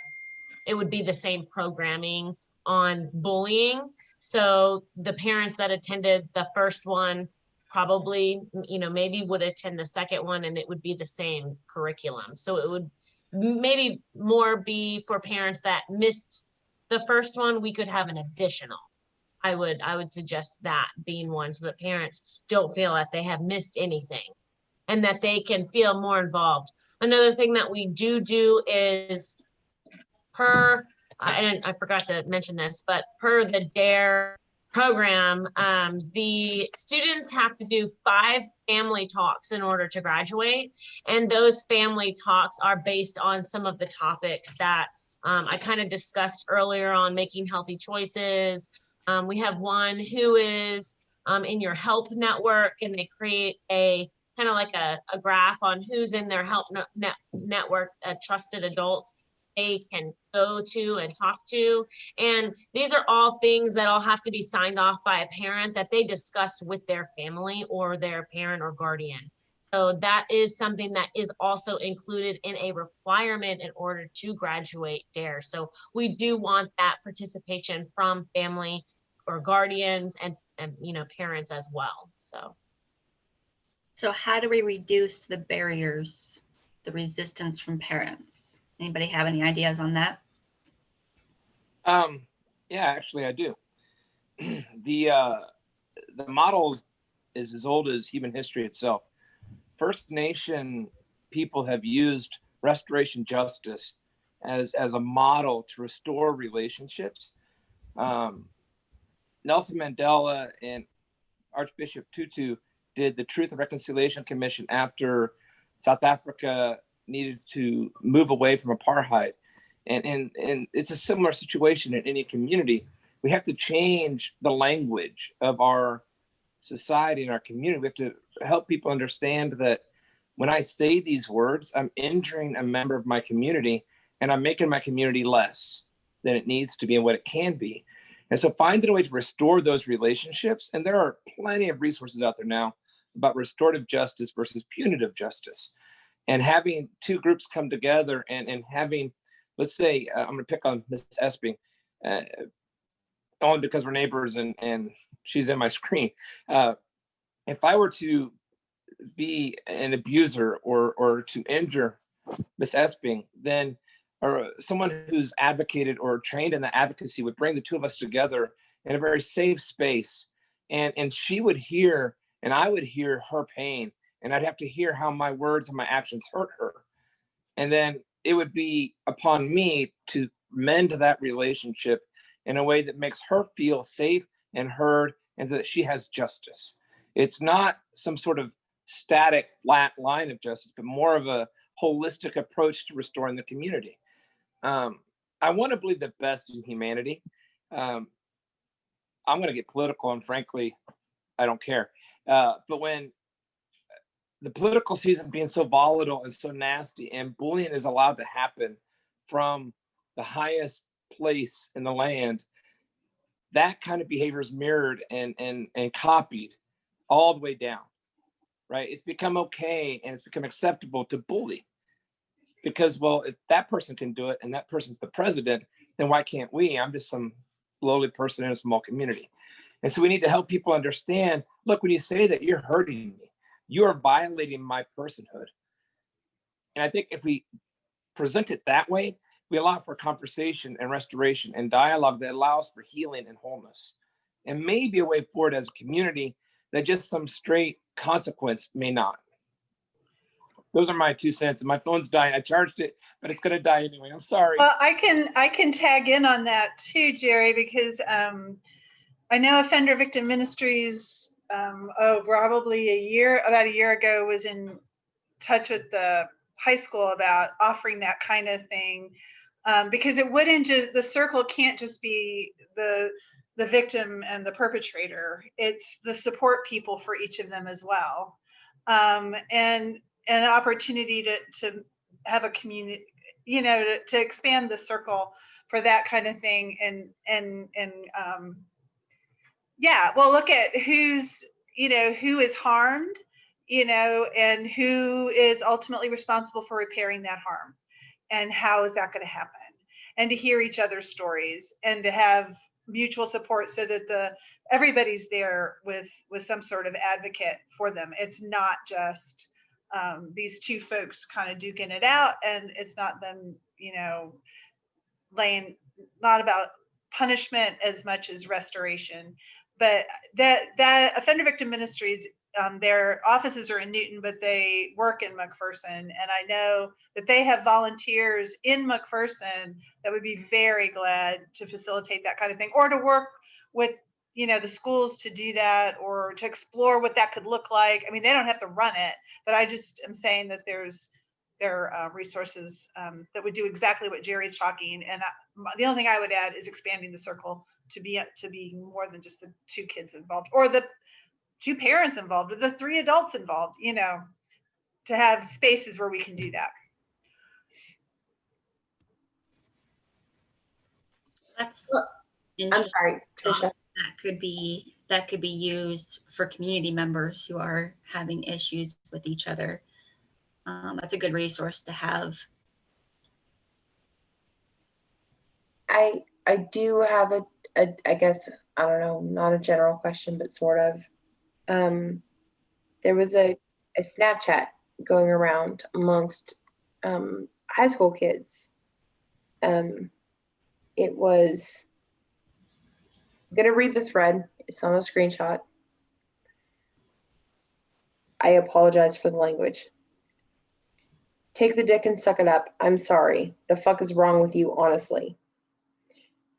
it would be the same programming on bullying. So the parents that attended the first one probably, maybe would attend the second one, and it would be the same curriculum. So it would maybe more be for parents that missed the first one. We could have an additional. I would suggest that being one, so that parents don't feel that they have missed anything and that they can feel more involved. Another thing that we do is I forgot to mention this, but per the DARE program, the students have to do 5 family talks in order to graduate. And those family talks are based on some of the topics that I kind of discussed earlier on making healthy choices. We have one who is in your help network, and they create a kind of like a graph on who's in their help network, trusted adults they can go to and talk to. And these are all things that all have to be signed off by a parent that they discussed with their family or their parent or guardian. So that is something that is also included in a requirement in order to graduate DARE. So we do want that participation from family or guardians and parents as well. So how do we reduce the barriers, the resistance from parents? Anybody have any ideas on that? Yeah, actually I do. The model is as old as human history itself. First Nation people have used restoration justice as a model to restore relationships. Nelson Mandela and Archbishop Tutu did the Truth and Reconciliation Commission after South Africa needed to move away from apartheid. And it's a similar situation in any community. We have to change the language of our society and our community. We have to help people understand that when I say these words, I'm injuring a member of my community, and I'm making my community less than it needs to be and what it can be. And so finding a way to restore those relationships, and there are plenty of resources out there now about restorative justice versus punitive justice. And having 2 groups come together and having, let's say, I'm going to pick on Ms. Esping, only because we're neighbors and she's in my screen. If I were to be an abuser or to injure Ms. Esping, then or someone who's advocated or trained in the advocacy would bring the two of us together in a very safe space. And she would hear, and I would hear her pain, and I'd have to hear how my words and my actions hurt her. And then it would be upon me to mend that relationship in a way that makes her feel safe and heard, and that she has justice. It's not some sort of static, flat line of justice, but more of a holistic approach to restoring the community. I want to believe the best in humanity. I'm going to get political, and frankly, I don't care. But when the political season being so volatile and so nasty, and bullying is allowed to happen from the highest place in the land, that kind of behavior is mirrored and copied all the way down, right? It's become okay and it's become acceptable to bully because, well, if that person can do it and that person's the president, then why can't we? I'm just some lowly person in a small community. And so we need to help people understand, look, when you say that, you're hurting me. You are violating my personhood. And I think if we present it that way, we allow for conversation and restoration and dialogue that allows for healing and wholeness, and maybe a way forward as a community that just some straight consequence may not. Those are my 2 cents. And my phone's dying. I charged it, but it's going to die anyway. I'm sorry. Well, I can tag in on that too, Jerry, because I know Offender Victim Ministries, probably about a year ago, was in touch with the high school about offering that kind of thing, because it wouldn't just, the circle can't just be the victim and the perpetrator. It's the support people for each of them as well, and an opportunity to have a community, to expand the circle for that kind of thing, and yeah, well, look at who is harmed, and who is ultimately responsible for repairing that harm, and how is that going to happen, and to hear each other's stories and to have mutual support so that everybody's there with some sort of advocate for them. It's not just these two folks kind of duking it out, and it's not them, not about punishment as much as restoration. But that Offender Victim Ministries, their offices are in Newton, but they work in McPherson, and I know that they have volunteers in McPherson that would be very glad to facilitate that kind of thing, or to work with the schools to do that, or to explore what that could look like. I mean, they don't have to run it, but I just am saying that there are resources that would do exactly what Jerry's talking. And the only thing I would add is expanding the circle to be more than just the 2 kids involved, or the 2 parents involved, or the 3 adults involved, to have spaces where we can do that. That's I'm sorry, Tricia. That could be used for community members who are having issues with each other. That's a good resource to have. I do have a I guess, I don't know, not a general question, but sort of. There was a Snapchat going around amongst high school kids. It was, I'm going to read the thread. It's on a screenshot. I apologize for the language. Take the dick and suck it up. I'm sorry. The fuck is wrong with you, honestly?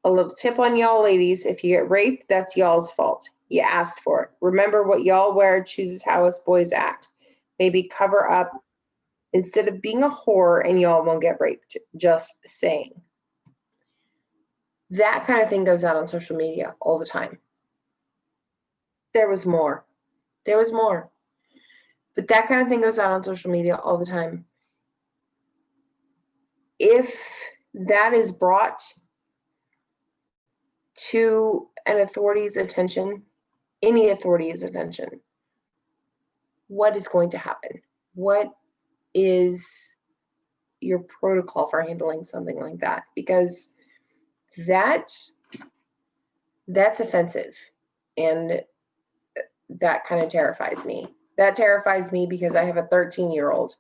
A little tip on y'all ladies. If you get raped, that's y'all's fault. You asked for it. Remember what y'all wear chooses how us boys act. Maybe cover up instead of being a whore and y'all won't get raped. Just saying. That kind of thing goes out on social media all the time. There was more. But that kind of thing goes out on social media all the time. If that is brought to an authority's attention, any authority's attention, what is going to happen? What is your protocol for handling something like that? Because that's offensive, and that kind of terrifies me. That terrifies me because I have a 13-year-old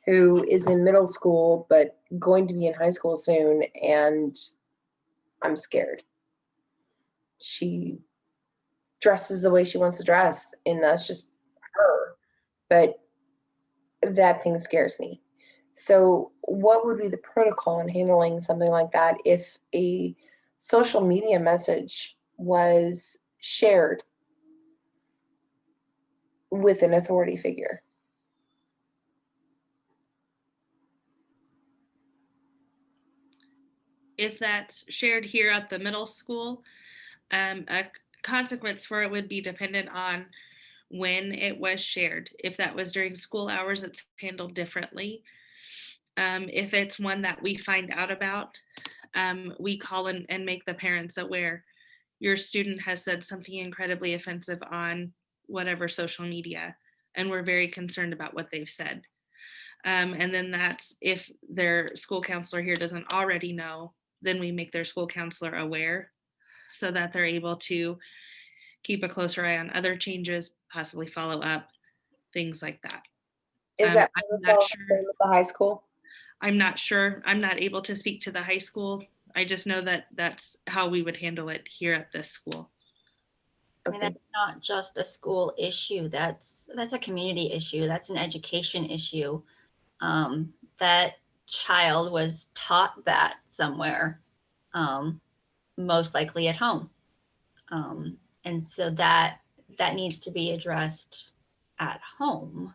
who is in middle school but going to be in high school soon, and I'm scared. She dresses the way she wants to dress, and that's just her. But that thing scares me. So what would be the protocol in handling something like that if a social media message was shared with an authority figure? If that's shared here at the middle school, a consequence for it would be dependent on when it was shared. If that was during school hours, it's handled differently. If it's one that we find out about, we call and make the parents aware. Your student has said something incredibly offensive on whatever social media, and we're very concerned about what they've said. And then that's if their school counselor here doesn't already know, then we make their school counselor aware so that they're able to keep a closer eye on other changes, possibly follow up, things like that. Is that I'm protocol not the sure. same with the high school? I'm not sure. I'm not able to speak to the high school. I just know that that's how we would handle it here at this school. I mean, that's not just a school issue. That's a community issue. That's an education issue. That child was taught that somewhere, most likely at home. And so that needs to be addressed at home,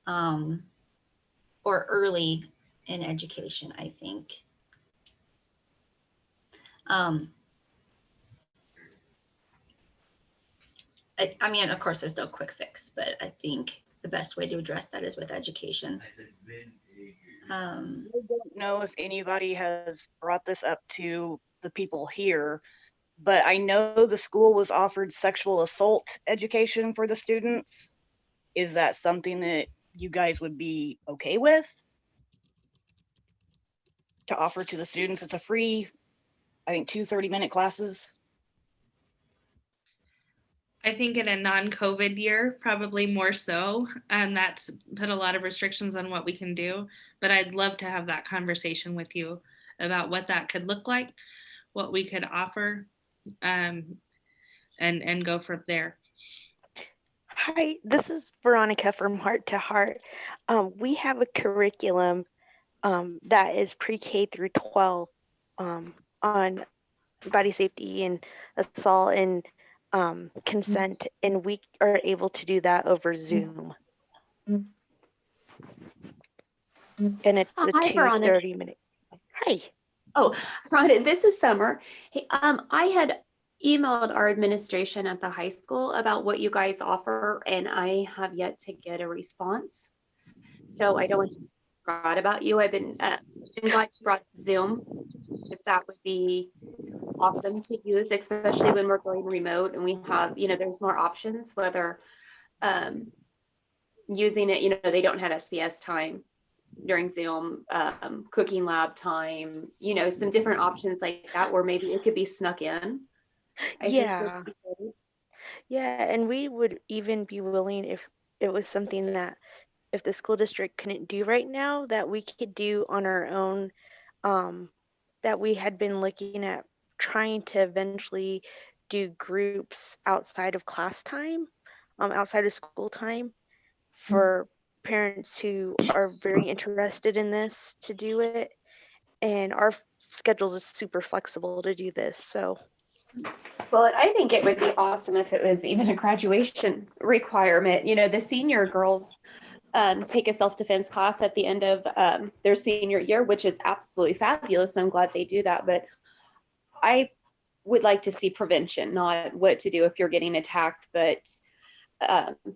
or early in education, I think. I mean, of course, there's no quick fix, but I think the best way to address that is with education. I don't know if anybody has brought this up to the people here, but I know the school was offered sexual assault education for the students. Is that something that you guys would be okay with to offer to the students? It's a free, I think, 2 30-minute classes. I think in a non-COVID year, probably more so. That's put a lot of restrictions on what we can do, but I'd love to have that conversation with you about what that could look like, what we could offer, and go from there. Hi, this is Veronica from Heart to Heart. We have a curriculum that is pre-K through 12 on body safety and assault and consent, and we are able to do that over Zoom. And it's a Hi, Veronica. 30-minute. Hi. Oh, Rhonda, this is Summer. Hey, I had emailed our administration at the high school about what you guys offer, and I have yet to get a response. So I don't want to forget about you. I've been glad you brought Zoom, because that would be awesome to use, especially when we're going remote and we have, there's more options, whether using it, they don't have SPS time during Zoom, cooking lab time, some different options like that, where maybe it could be snuck in. Yeah. Yeah, and we would even be willing, if it was something that if the school district couldn't do right now, that we could do on our own, that we had been looking at trying to eventually do groups outside of class time, outside of school time, for parents who are very interested in this to do it. And our schedule is super flexible to do this. So, well, I think it would be awesome if it was even a graduation requirement. The senior girls take a self-defense class at the end of their senior year, which is absolutely fabulous. I'm glad they do that. But I would like to see prevention, not what to do if you're getting attacked, but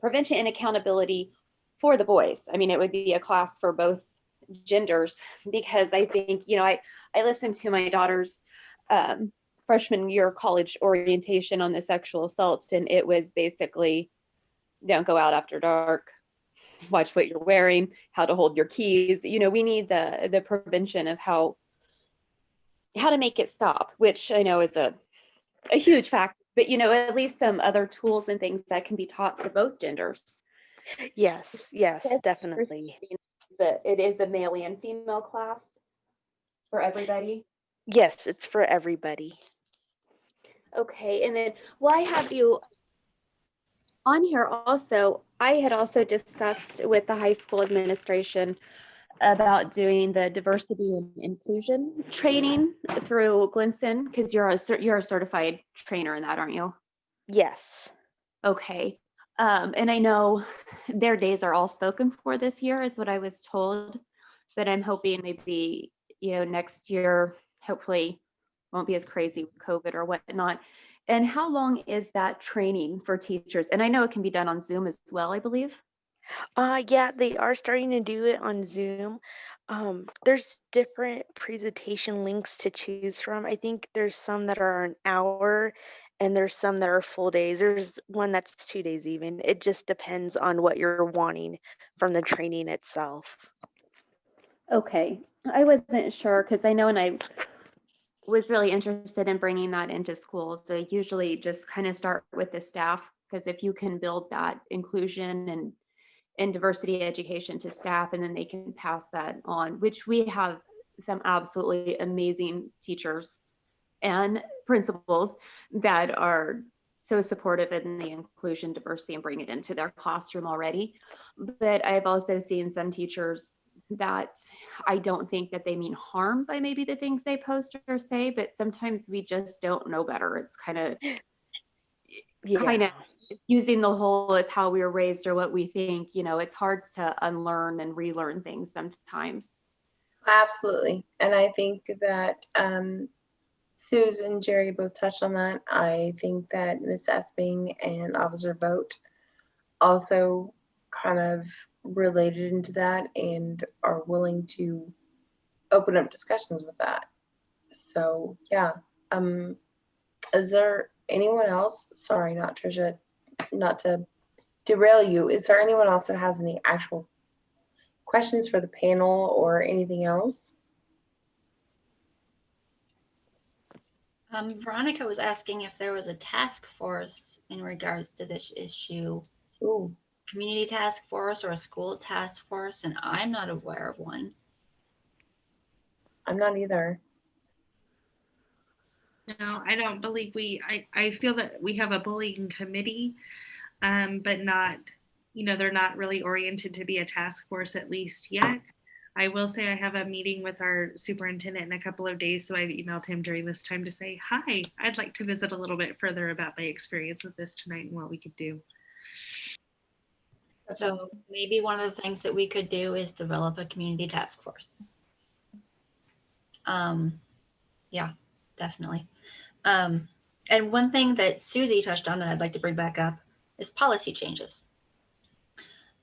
prevention and accountability for the boys. I mean, it would be a class for both genders, because I think, I listened to my daughter's freshman year college orientation on the sexual assaults, and it was basically, don't go out after dark, watch what you're wearing, how to hold your keys. We need the prevention of how to make it stop, which I know is a huge factor, but at least some other tools and things that can be taught to both genders. Yes, definitely. it is a male and female class for everybody? Yes, it's for everybody. Okay, and then why have you on here also? I had also discussed with the high school administration about doing the diversity and inclusion training through Glenson, because you're a certified trainer in that, aren't you? Yes. Okay. And I know their days are all spoken for this year, is what I was told. But I'm hoping maybe, next year, hopefully won't be as crazy with COVID or whatnot. And how long is that training for teachers? And I know it can be done on Zoom as well, I believe. Yeah, they are starting to do it on Zoom. There's different presentation links to choose from. I think there's some that are an hour and there's some that are full days. There's one that's 2 days even. It just depends on what you're wanting from the training itself. Okay. I wasn't sure because I know, and I was really interested in bringing that into schools. So usually just kind of start with the staff, because if you can build that inclusion and diversity education to staff, and then they can pass that on, which we have some absolutely amazing teachers and principals that are so supportive in the inclusion, diversity, and bring it into their classroom already. But I've also seen some teachers that I don't think that they mean harm by maybe the things they post or say, but sometimes we just don't know better. It's kind of using the whole, it's how we were raised or what we think, it's hard to unlearn and relearn things sometimes. Absolutely. And I think that Susan and Jerry both touched on that. I think that Ms. Esping and Officer Vogt also kind of related into that and are willing to open up discussions with that. So yeah. Is there anyone else? Sorry, not Trisha, not to derail you. Is there anyone else that has any actual questions for the panel or anything else? Veronica was asking if there was a task force in regards to this issue. Ooh. Community task force or a school task force, and I'm not aware of one. I'm not either. No, I don't believe I feel that we have a bullying committee, but not, they're not really oriented to be a task force, at least yet. I will say I have a meeting with our superintendent in a couple of days, so I've emailed him during this time to say, hi, I'd like to visit a little bit further about my experience with this tonight and what we could do. So maybe one of the things that we could do is develop a community task force. Yeah, definitely. And one thing that Susie touched on that I'd like to bring back up is policy changes.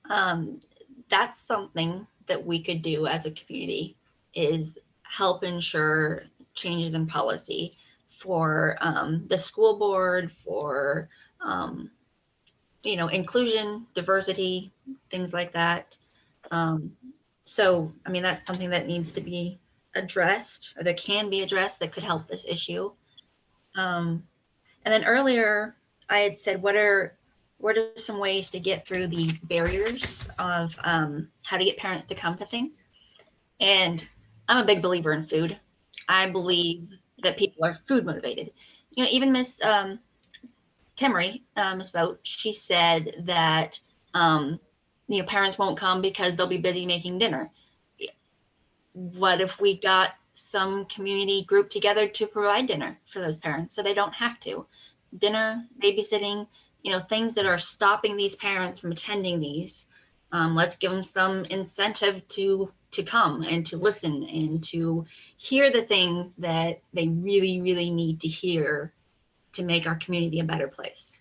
That's something that we could do as a community, is help ensure changes in policy for the school board, for inclusion, diversity, things like that. So, I mean, that's something that needs to be addressed, or that can be addressed, that could help this issue. And then earlier I had said, what are some ways to get through the barriers of how to get parents to come to things? And I'm a big believer in food. I believe that people are food motivated. Even Miss Timmery, Miss Vogt, she said that parents won't come because they'll be busy making dinner. What if we got some community group together to provide dinner for those parents so they don't have to? Dinner, babysitting, things that are stopping these parents from attending these. Let's give them some incentive to come and to listen and to hear the things that they really, really need to hear to make our community a better place.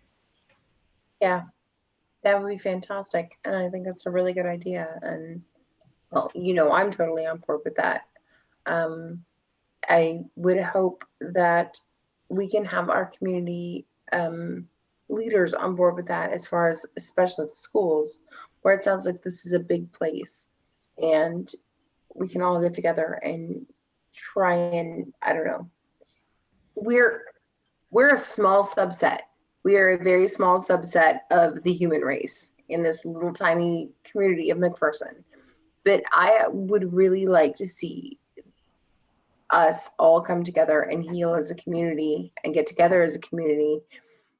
Yeah, that would be fantastic. And I think that's a really good idea. And well, I'm totally on board with that. I would hope that we can have our community leaders on board with that, as far as especially the schools, where it sounds like this is a big place and we can all get together and try and, I don't know. We're a small subset. We are a very small subset of the human race in this little tiny community of McPherson. but I would really like to see us all come together and heal as a community and get together as a community,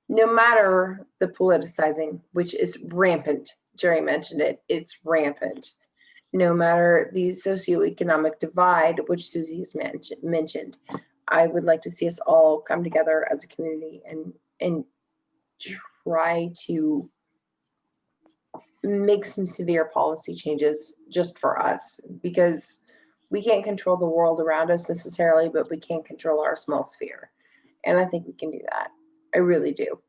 no matter the politicizing, which is rampant. Jerry mentioned it, it's rampant. No matter the socioeconomic divide, which Susie has mentioned, I would like to see us all come together as a community and try to make some severe policy changes just for us, because we can't control the world around us necessarily, but we can control our small sphere. And I think we can do that. I really do.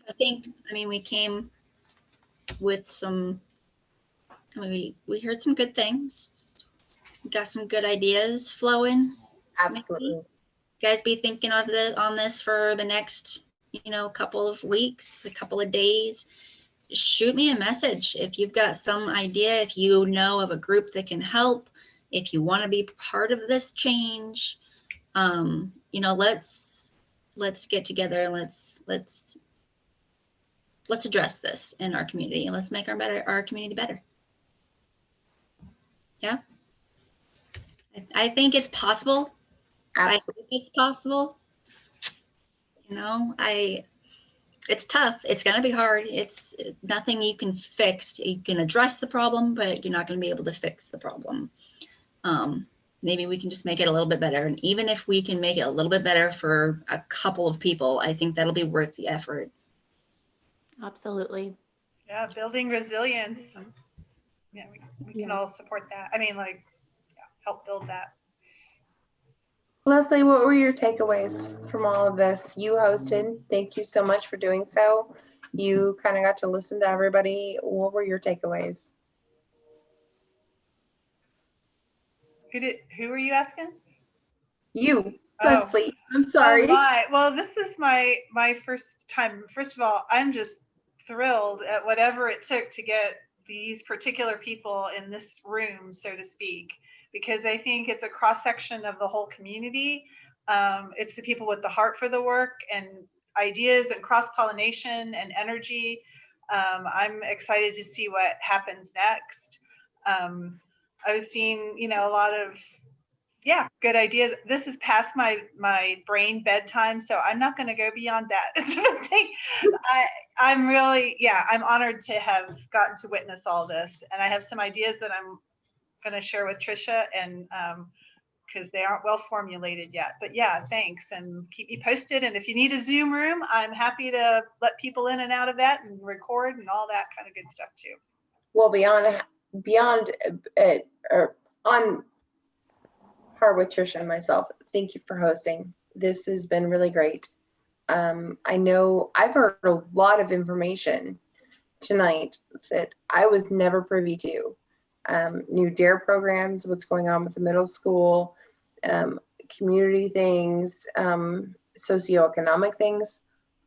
I mean, we came with some, we heard some good things. We got some good ideas flowing. Absolutely. Maybe. You guys be thinking of on this for the next, couple of weeks, a couple of days. Shoot me a message if you've got some idea, if you know of a group that can help, if you want to be part of this change. Let's get together and let's address this in our community, and let's make our community better. Yeah, I think it's possible. Absolutely. I think it's possible. It's tough. It's going to be hard. It's nothing you can fix. You can address the problem, but you're not going to be able to fix the problem. Maybe we can just make it a little bit better. And even if we can make it a little bit better for a couple of people, I think that'll be worth the effort. Absolutely. Yeah, building resilience. Yeah, we can all support that. I mean, help build that. Leslie, what were your takeaways from all of this? You hosted. Thank you so much for doing so. You kind of got to listen to everybody. What were your takeaways? Who were you asking? You, Leslie. I'm sorry. Well, this is my first time. First of all, I'm just thrilled at whatever it took to get these particular people in this room, so to speak, because I think it's a cross section of the whole community. It's the people with the heart for the work and ideas and cross-pollination and energy. I'm excited to see what happens next. I was seeing, a lot of, good ideas. This is past my brain bedtime, so I'm not going to go beyond that. I'm really, I'm honored to have gotten to witness all this, and I have some ideas that I'm going to share with Trisha, and because they aren't well formulated yet. But thanks, and keep me posted. And if you need a Zoom room, I'm happy to let people in and out of that and record and all that kind of good stuff too. Well, on par with Trisha and myself, thank you for hosting. This has been really great. I know I've heard a lot of information tonight that I was never privy to. New DARE programs, what's going on with the middle school, community things, socioeconomic things.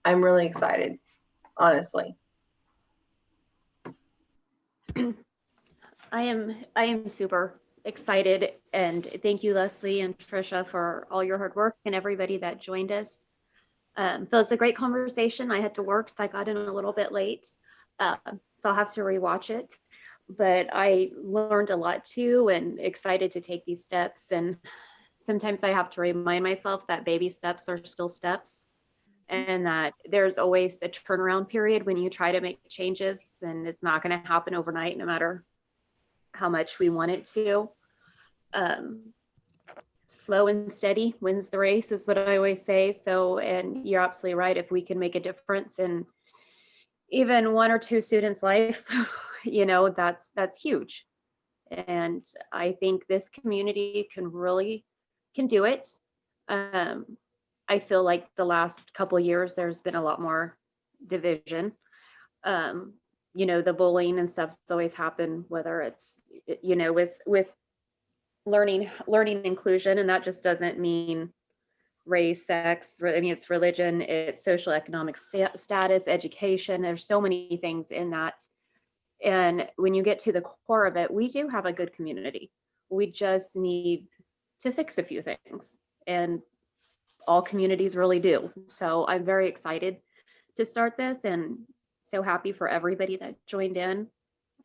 I'm really excited, honestly. I am super excited, and thank you, Leslie and Trisha, for all your hard work and everybody that joined us. So it's a great conversation. I had to work, so I got in a little bit late, so I'll have to rewatch it. But I learned a lot too, and excited to take these steps. And sometimes I have to remind myself that baby steps are still steps, and that there's always a turnaround period when you try to make changes, and it's not going to happen overnight, no matter how much we want it to. Slow and steady wins the race is what I always say. So, and you're absolutely right. If we can make a difference in even one or two students' life, that's huge. And I think this community can do it. I feel like the last couple of years, there's been a lot more division. The bullying and stuff's always happened, whether it's, with learning inclusion, and that just doesn't mean race, sex. I mean, it's religion, it's social economic status, education. There's so many things in that. And when you get to the core of it, we do have a good community. We just need to fix a few things, and all communities really do. So I'm very excited to start this and so happy for everybody that joined in.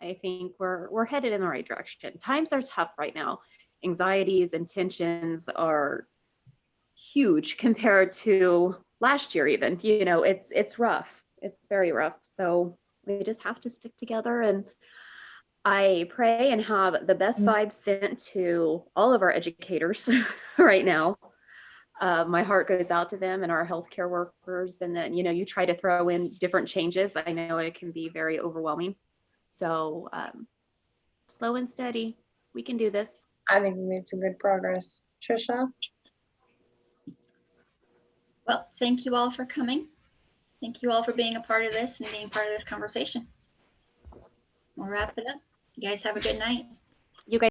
I think we're headed in the right direction. Times are tough right now. Anxieties and tensions are huge compared to last year even. You know, it's rough. It's very rough. So we just have to stick together, and I pray and have the best vibes sent to all of our educators right now. My heart goes out to them and our healthcare workers. And then, you know, you try to throw in different changes. I know it can be very overwhelming. So slow and steady. We can do this. I think we made some good progress. Trisha? Well, thank you all for coming. Thank you all for being a part of this and being part of this conversation. We'll wrap it up. You guys have a good night.